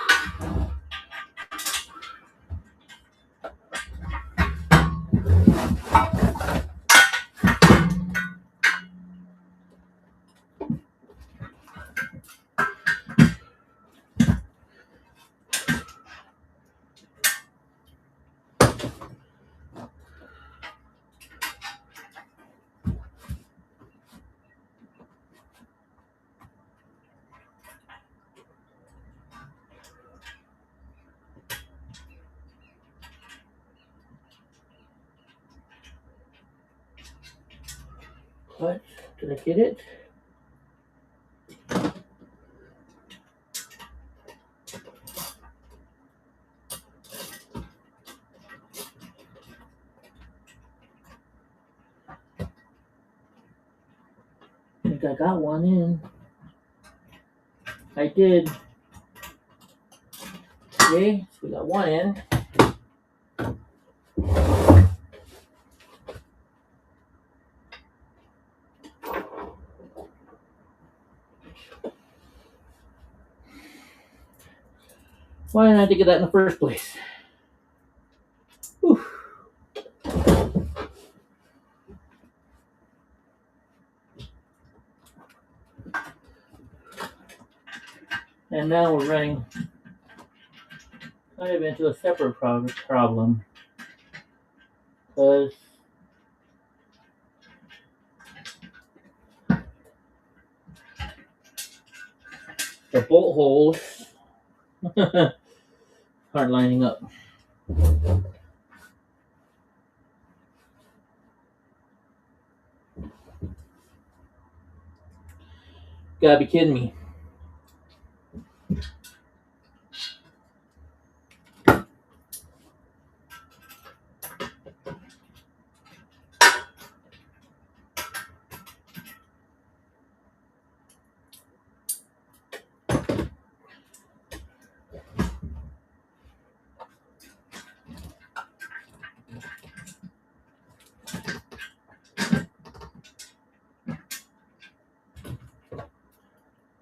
Speaker 2: What? Did I get it? think I got one in. I did. Okay, so we got one in. Why didn't I think of that in the first place? Whew. And now we're running kind of into a separate problem. Because the bolt holes aren't lining up. Gotta be kidding me.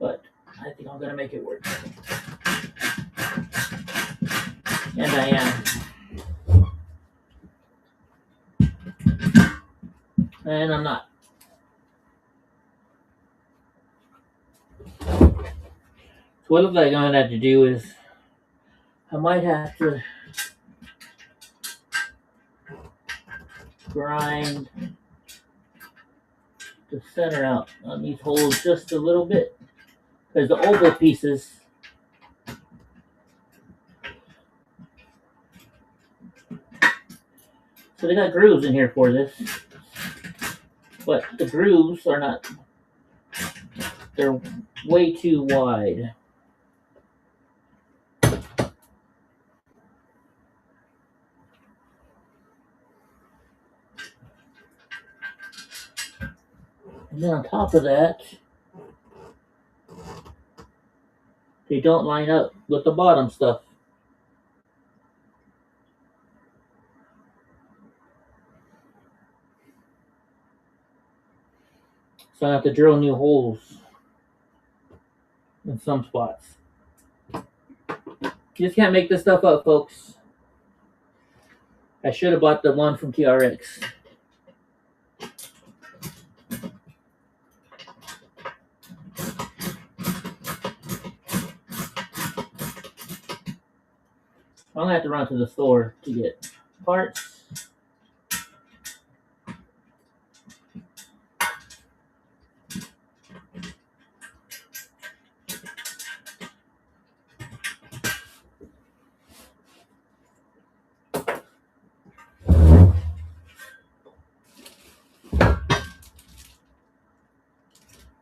Speaker 2: But I think I'm gonna make it work. And I am. And I'm not. So what it looks like I'm gonna have to do is I might have to grind the center out on these holes just a little bit. Because the oval pieces so they got grooves in here for this. But the grooves are not, they're way too wide. And then on top of that, they don't line up with the bottom stuff. So I have to drill new holes in some spots. You just can't make this stuff up, folks. I should have bought the one from TRX. I'm gonna have to run to the store to get parts.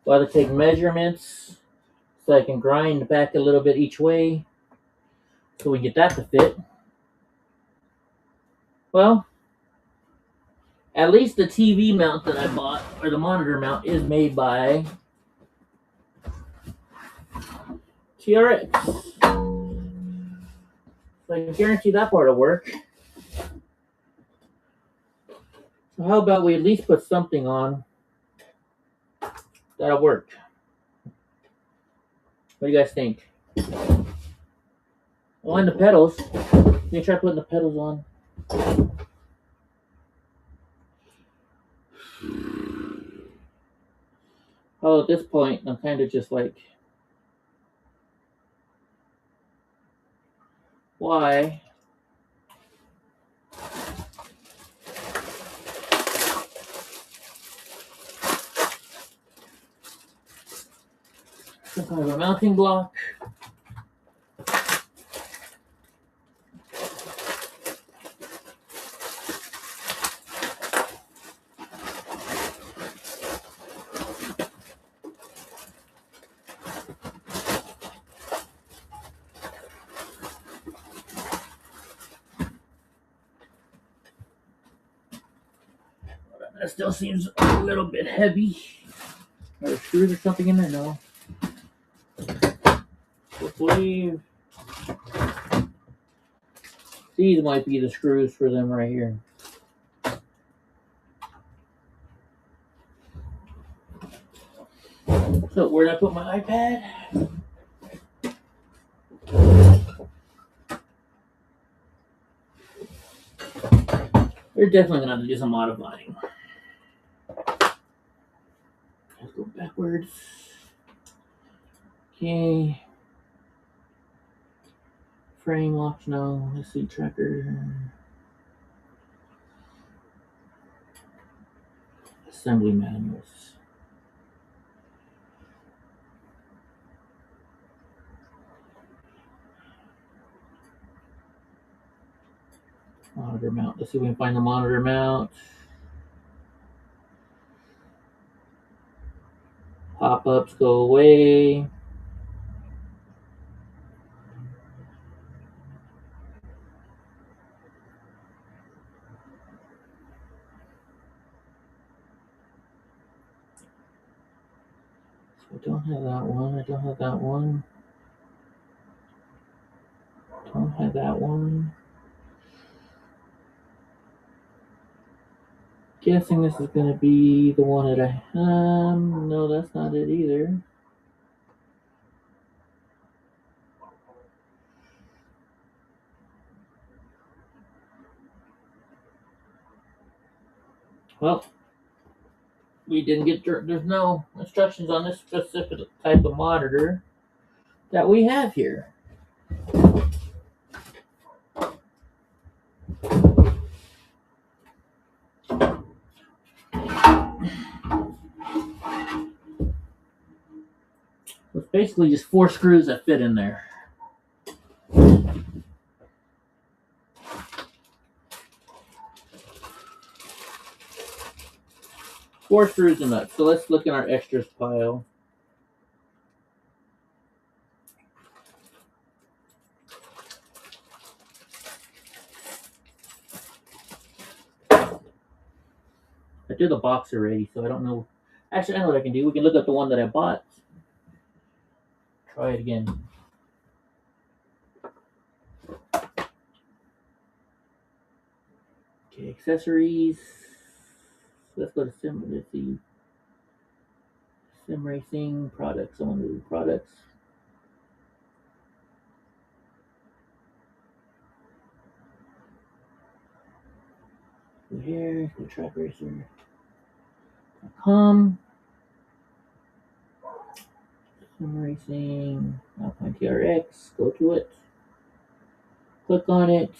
Speaker 2: Got to take measurements so I can grind back a little bit each way so we get that to fit. Well, at least the TV mount that I bought, or the monitor mount, is made by TRX. So I can guarantee that part will work. So how about we at least put something on that'll work? What do you guys think? Oh, and the pedals. You can try putting the pedals on. Oh, at this point, I'm kind of just like, why? Some kind of a mounting block. That still seems a little bit heavy. Are there screws or something in there? No. Hopefully, these might be the screws for them right here. So where did I put my iPad? They're definitely gonna have to do some modifying. Let's go backwards. Okay. Frame locks, no. Let's see, tracker. Assembly manuals. Monitor mount. Let's see if we can find the monitor mount. Pop-ups go away. I don't have that one. I don't have that one. Don't have that one. Guessing this is going to be the one that I no, that's not it either. Well, we didn't get, there's no instructions on this specific type of monitor that we have here. It's basically just 4 screws that fit in there. Four screws and nuts. So let's look in our extras pile. I did the box already, so I don't know. Actually, I know what I can do. We can look up the one that I bought. Try it again. Okay, accessories. Let's go to Sim. Let's see. Sim Racing products. I want to do products. Go here. Go track racer.com. Sim Racing. Alpine TRX. Go to it. Click on it.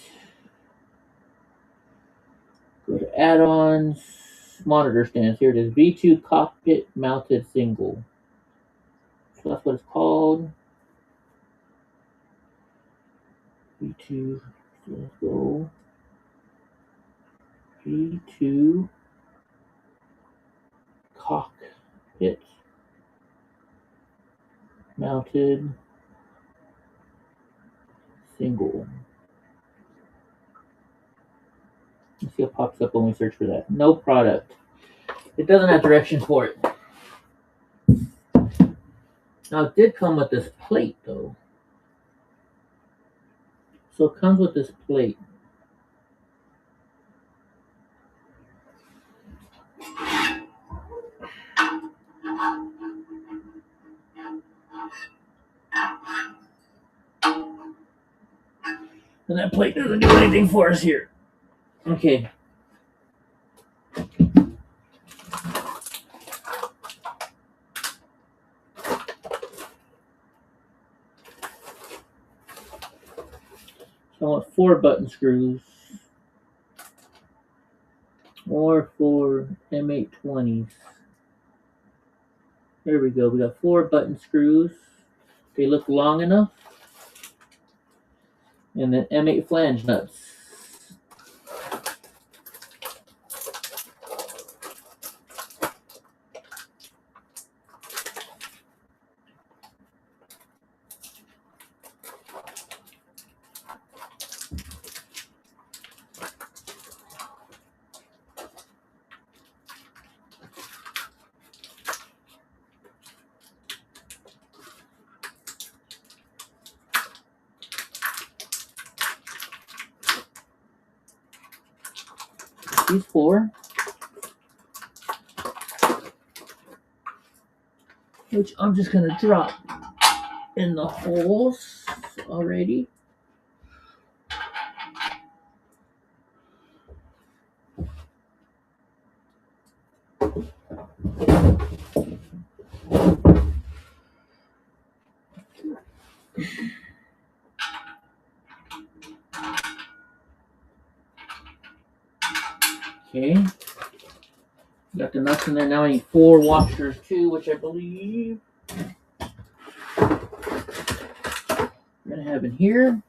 Speaker 2: Go to add-ons. Monitor stands. Here it is. V2 Cockpit mounted single. So that's what it's called. V2. So let's go. V2 Cockpit mounted single. Let's see what pops up when we search for that. No product. It doesn't have directions for it. Now it did come with this plate though. So it comes with this plate. And that plate doesn't do anything for us here. Okay. So I want 4 button screws. Or 4 M820s. There we go. We got 4 button screws. They look long enough. And then M8 flange nuts. these 4. Which I'm just going to drop in the holes already. Okay. Got the nuts in there. Now I need 4 washers too, which I believe we're going to have in here.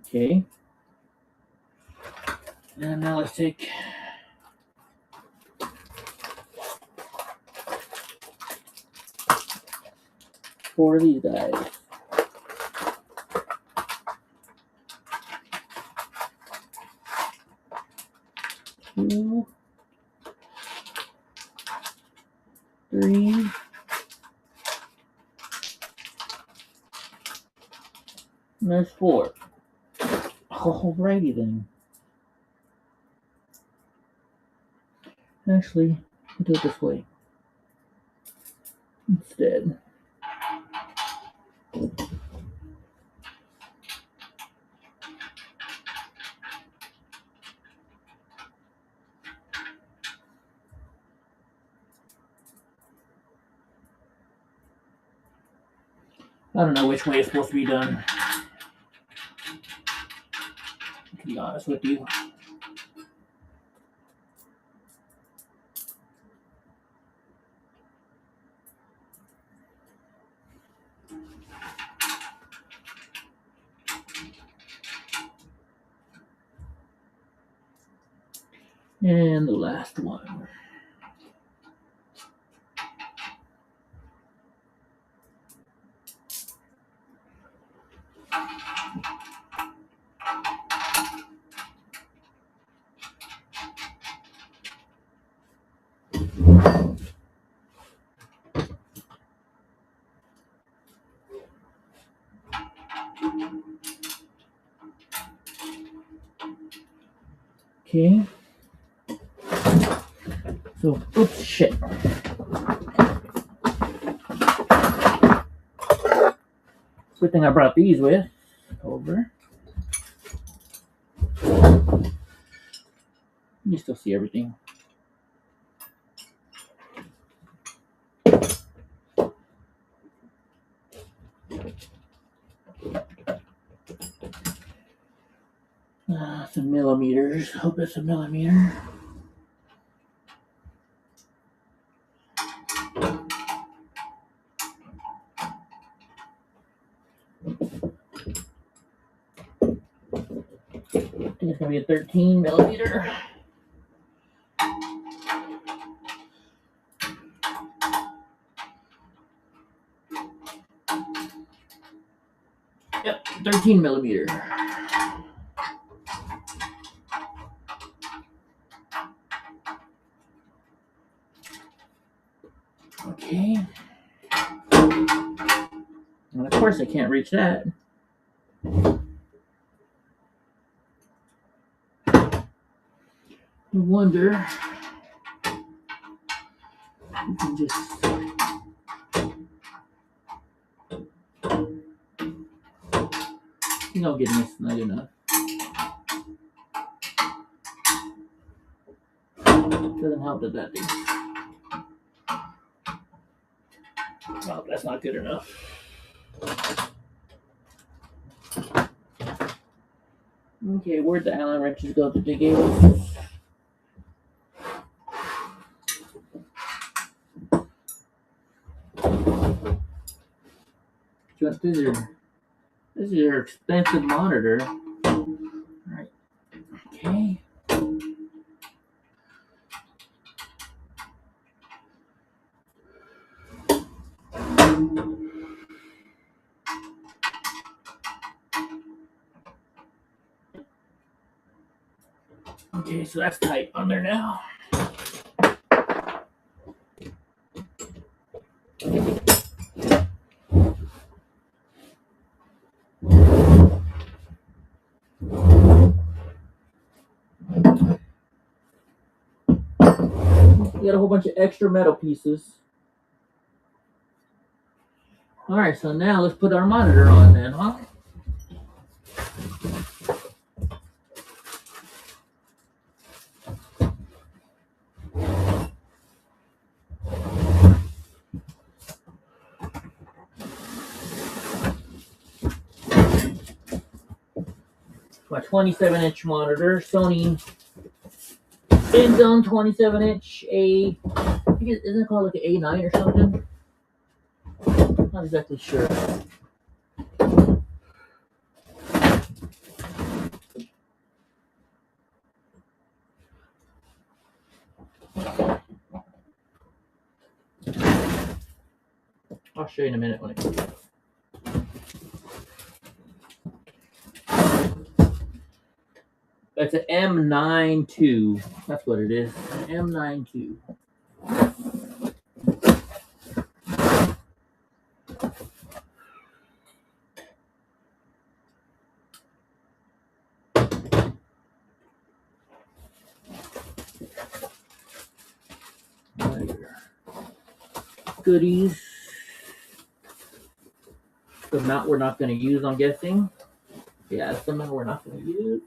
Speaker 2: Okay. And now let's take 4 of these guys. 2, 3, and there's 4. Alrighty then. Actually, I'll do it this way instead. I don't know which way it's supposed to be done, to be honest with you. And the last one. Okay. So, oops, shit. Good thing I brought these with. Over. You still see everything. Some millimeters. Hope it's a millimeter. I think it's going to be a 13 millimeter. Yep, 13 millimeter. Okay. And of course I can't reach that. I wonder if you can just I think I'll get this snug enough. Doesn't help that that thing. Oh, that's not good enough. Okay, where'd the Allen wrenches go that they gave us? This is your expensive monitor. All right. Okay. Okay, so that's tight on there now. We got a whole bunch of extra metal pieces. Alright, so now let's put our monitor on then, huh? My 27-inch monitor, Sony InZone 27-inch A. I think isn't it called like an A9 or something? Not exactly sure. I'll show you in a minute when it comes. It's an M92. That's what it is. M92. Goodies. The mount we're not going to use, I'm guessing. Yeah, it's the mount we're not going to use.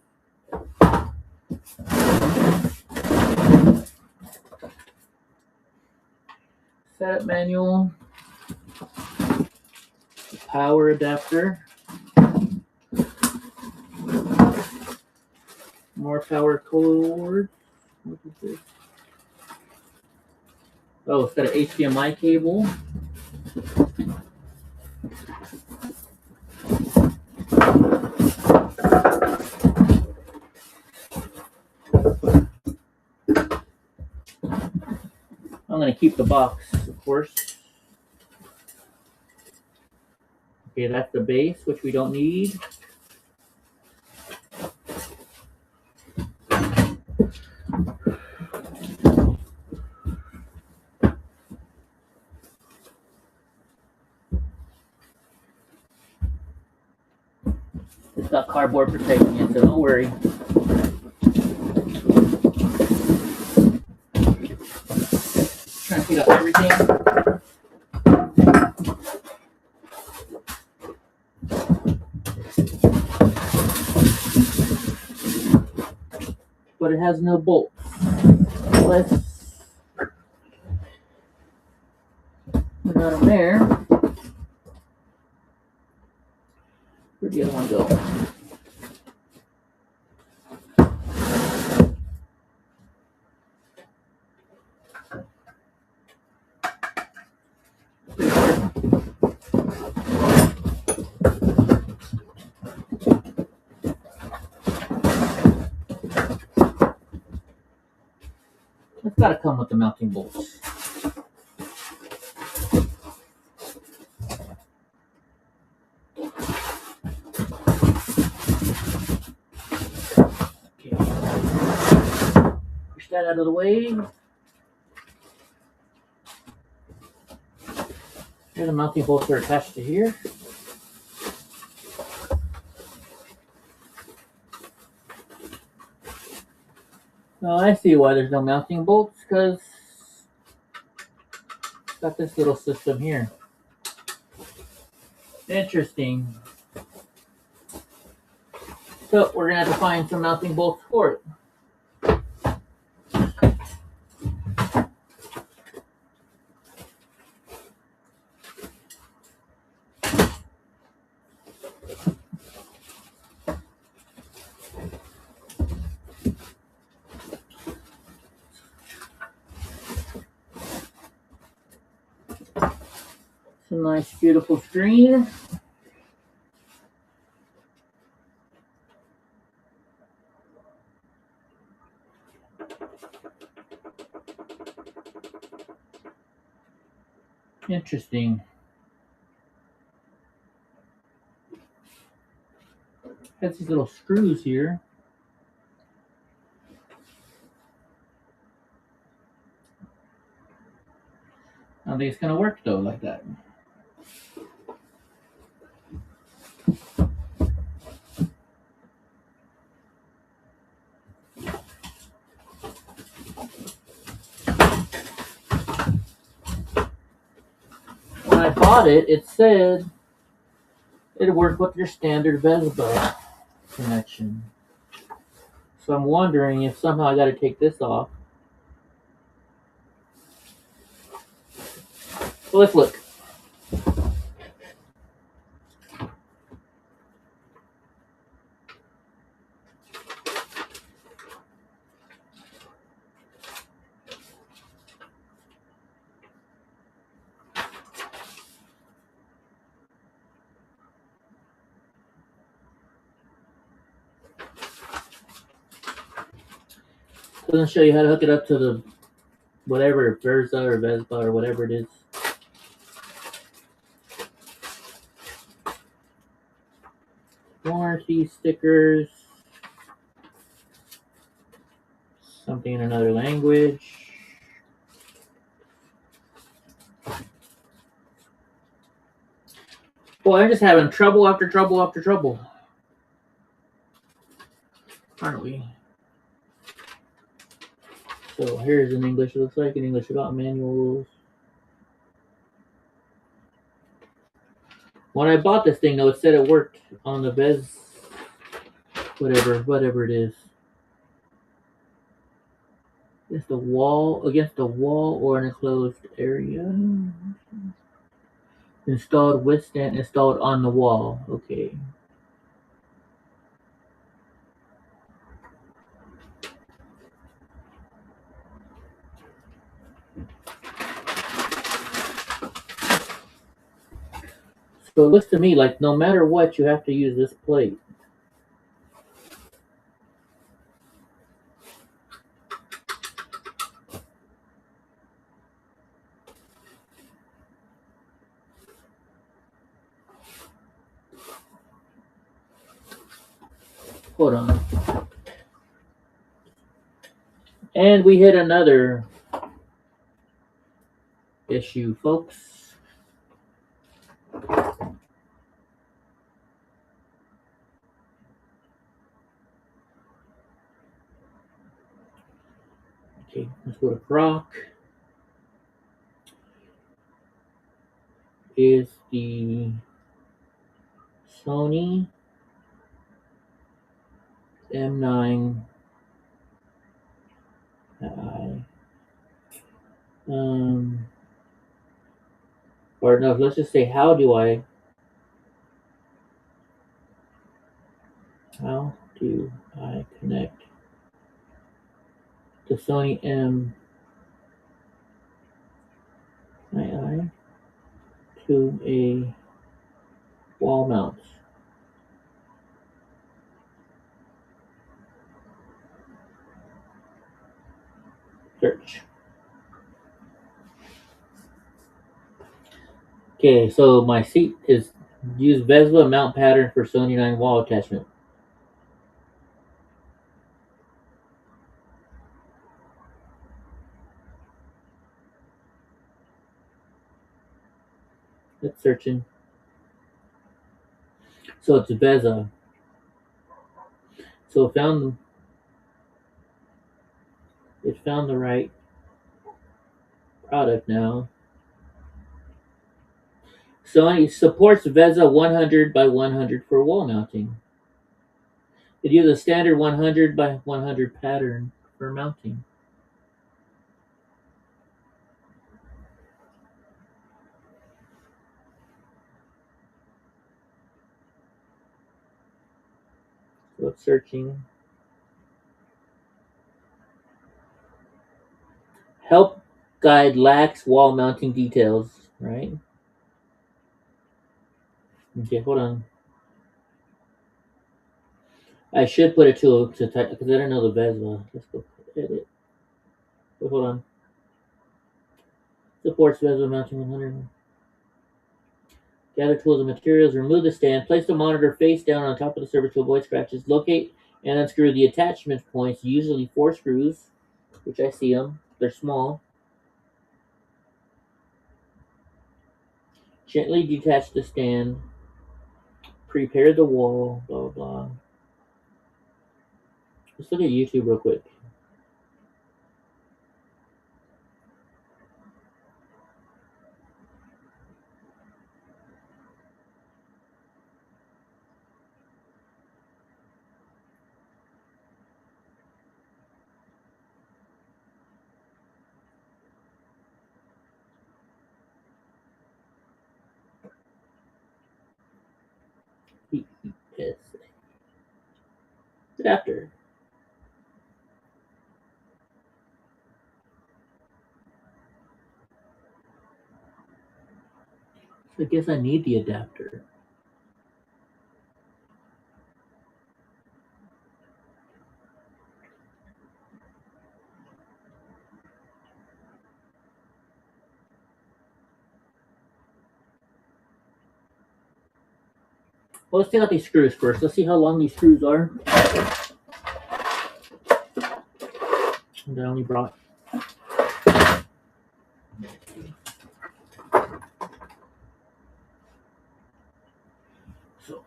Speaker 2: Setup manual. Power adapter. More power cord. What is this? Oh, it's got an HDMI cable. I'm going to keep the box, of course. Okay, that's the base, which we don't need. It's got cardboard protecting it, so don't worry. Trying to pick up everything. But it has no bolts. Let's put them there. Where'd the other one go? It's got to come with the mounting bolts. Okay. Push that out of the way. Here, the mounting bolts are attached to here. Now I see why there's no mounting bolts, because it's got this little system here. Interesting. So we're gonna have to find some mounting bolts for it. It's a nice, beautiful screen. Interesting. Got these little screws here. don't think it's gonna work though like that. When I bought it, it said it'd work with your standard Vespa connection. So I'm wondering if somehow I gotta take this off. Well, let's look. It's gonna show you how to hook it up to the whatever Versa or Vespa or whatever it is. Warranty stickers. Something in another language. Boy, I'm just having trouble after trouble after trouble. Aren't we? So here's in English, it looks like in English about manuals. When I bought this thing though, it said it worked on the Vez whatever it is. Against the wall or an enclosed area. Installed with stand, installed on the wall. Okay. So it looks to me like no matter what, you have to use this plate. Hold on. And we hit another issue, folks. Okay, let's go to Croc. Is the Sony M9 or no, let's just say how do I connect the Sony M9 to a wall mount? Search. Okay, so my seat is use Vespa mount pattern for Sony 9 wall attachment. It's searching. So it's Vespa. So it found the right product now. Sony supports Vespa 100 by 100 for wall mounting. It uses a standard 100 by 100 pattern for mounting. So it's searching. Help guide lacks wall mounting details, right? Okay, hold on. I should put it to type because I don't know the Vespa. Let's go edit. Wait, hold on. Supports Vespa mounting 100. Gather tools and materials. Remove the stand. Place the monitor face down on top of the server to avoid scratches. Locate and unscrew the attachment points. Usually 4 screws, which I see them. They're small. Gently detach the stand. Prepare the wall. Blah, blah, blah. Let's look at YouTube real quick. Yes. Adapter. So I guess I need the adapter. Well, let's take out these screws first. Let's see how long these screws are. And I only brought. So,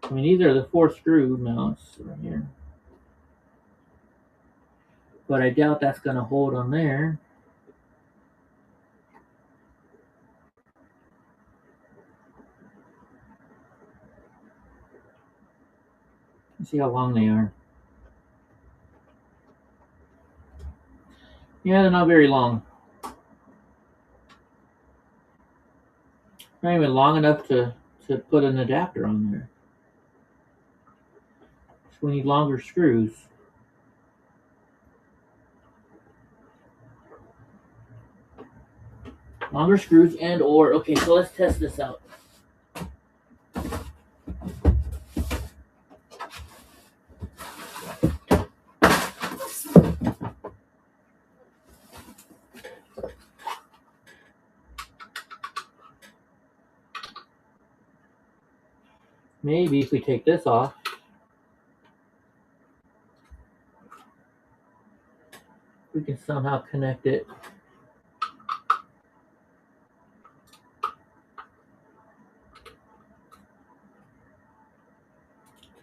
Speaker 2: I mean, these are the 4 screw mounts right here. But I doubt that's going to hold on there. Let's see how long they are. Yeah, they're not very long. Not even long enough to put an adapter on there. So we need longer screws. Longer screws and or, okay, so let's test this out. Maybe if we take this off, we can somehow connect it.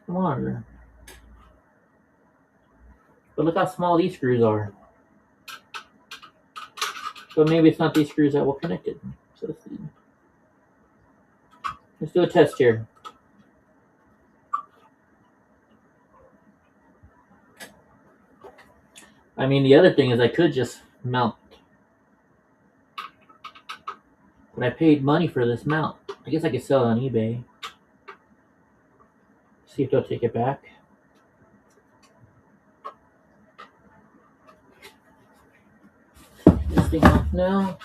Speaker 2: Come on. But look how small these screws are. So maybe it's not these screws that will connect it. So let's see. Let's do a test here. I mean, the other thing is I could just mount. But I paid money for this mount. I guess I could sell it on eBay. See if they'll take it back. This thing off now.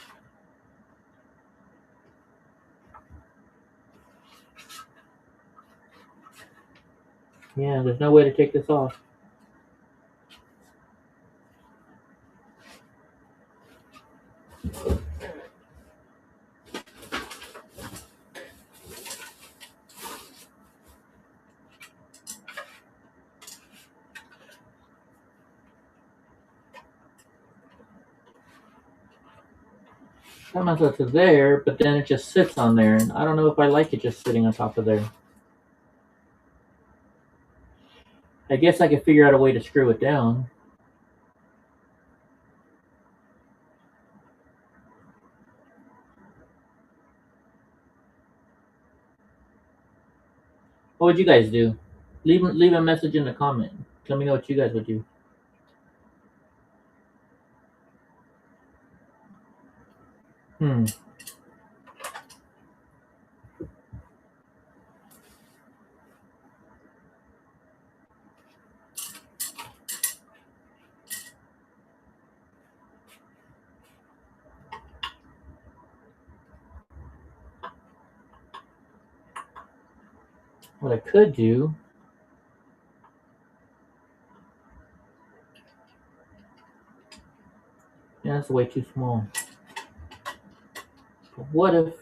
Speaker 2: Yeah, there's no way to take this off. I mounts it to there, but then it just sits on there, and I don't know if I like it just sitting on top of there. I guess I could figure out a way to screw it down. What would you guys do? Leave a message in the comment. Let me know what you guys would do. What I could do. Yeah, that's way too small. But what if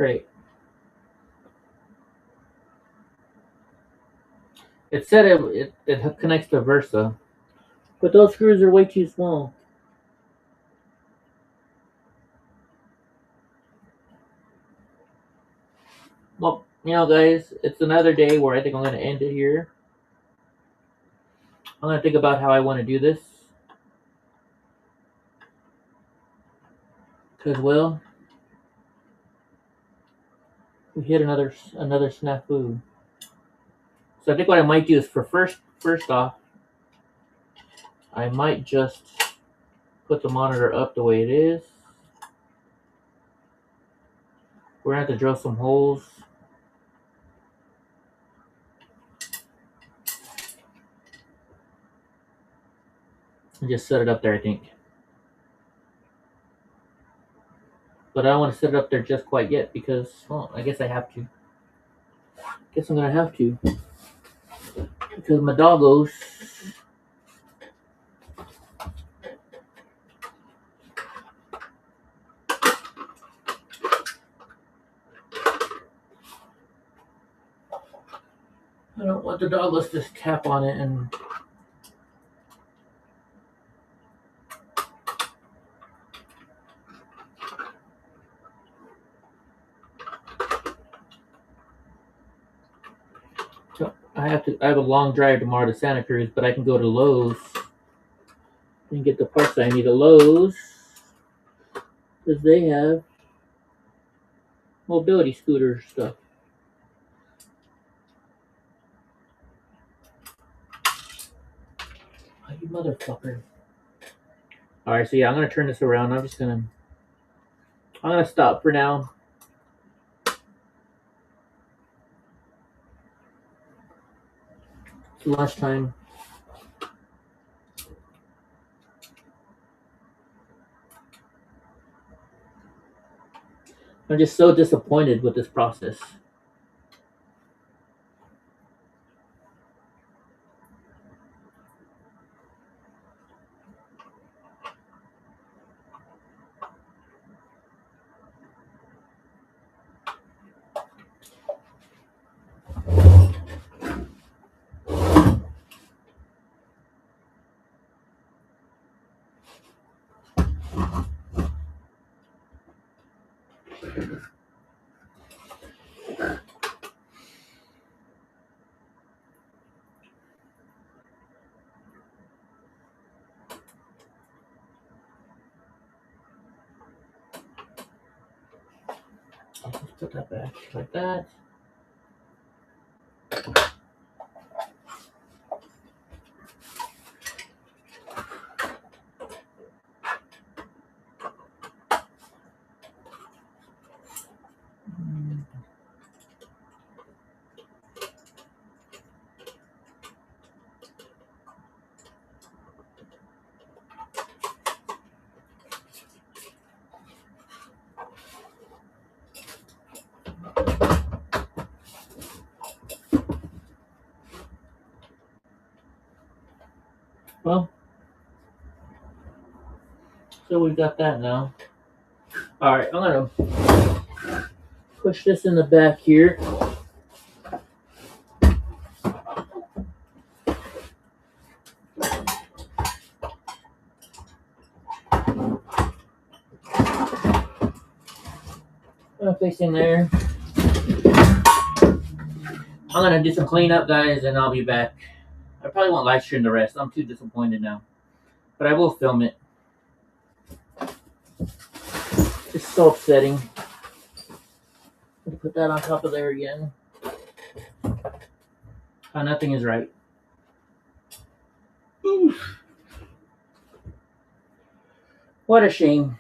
Speaker 2: Great. It said it connects to Versa, but those screws are way too small. Well, you know, guys, it's another day where I think I'm going to end it here. I'm going to think about how I want to do this. Because, well, we hit another snafu. So I think what I might do is for first off, I might just put the monitor up the way it is. We're going to have to drill some holes. And just set it up there, I think. But I don't want to set it up there just quite yet because, well, I guess I have to. Guess I'm going to have to. Because my doggos. I don't want the doggos to just tap on it and. So I have a long drive tomorrow to Santa Cruz, but I can go to Lowe's and get the parts that I need at Lowe's. Because they have mobility scooter stuff. Oh, you motherfucker. Alright, so yeah, I'm gonna turn this around. I'm gonna stop for now. It's lunchtime. I'm just so disappointed with this process. Let's put that back like that. Well, so we've got that now. Alright, I'm gonna push this in the back here. Facing there. I'm gonna do some cleanup, guys, and I'll be back. I probably won't live stream the rest. I'm too disappointed now. But I will film it. It's so upsetting. Put that on top of there again. Oh, nothing is right. Oof. What a shame.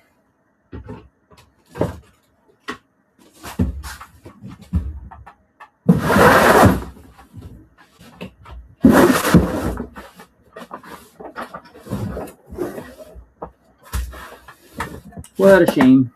Speaker 2: What a shame.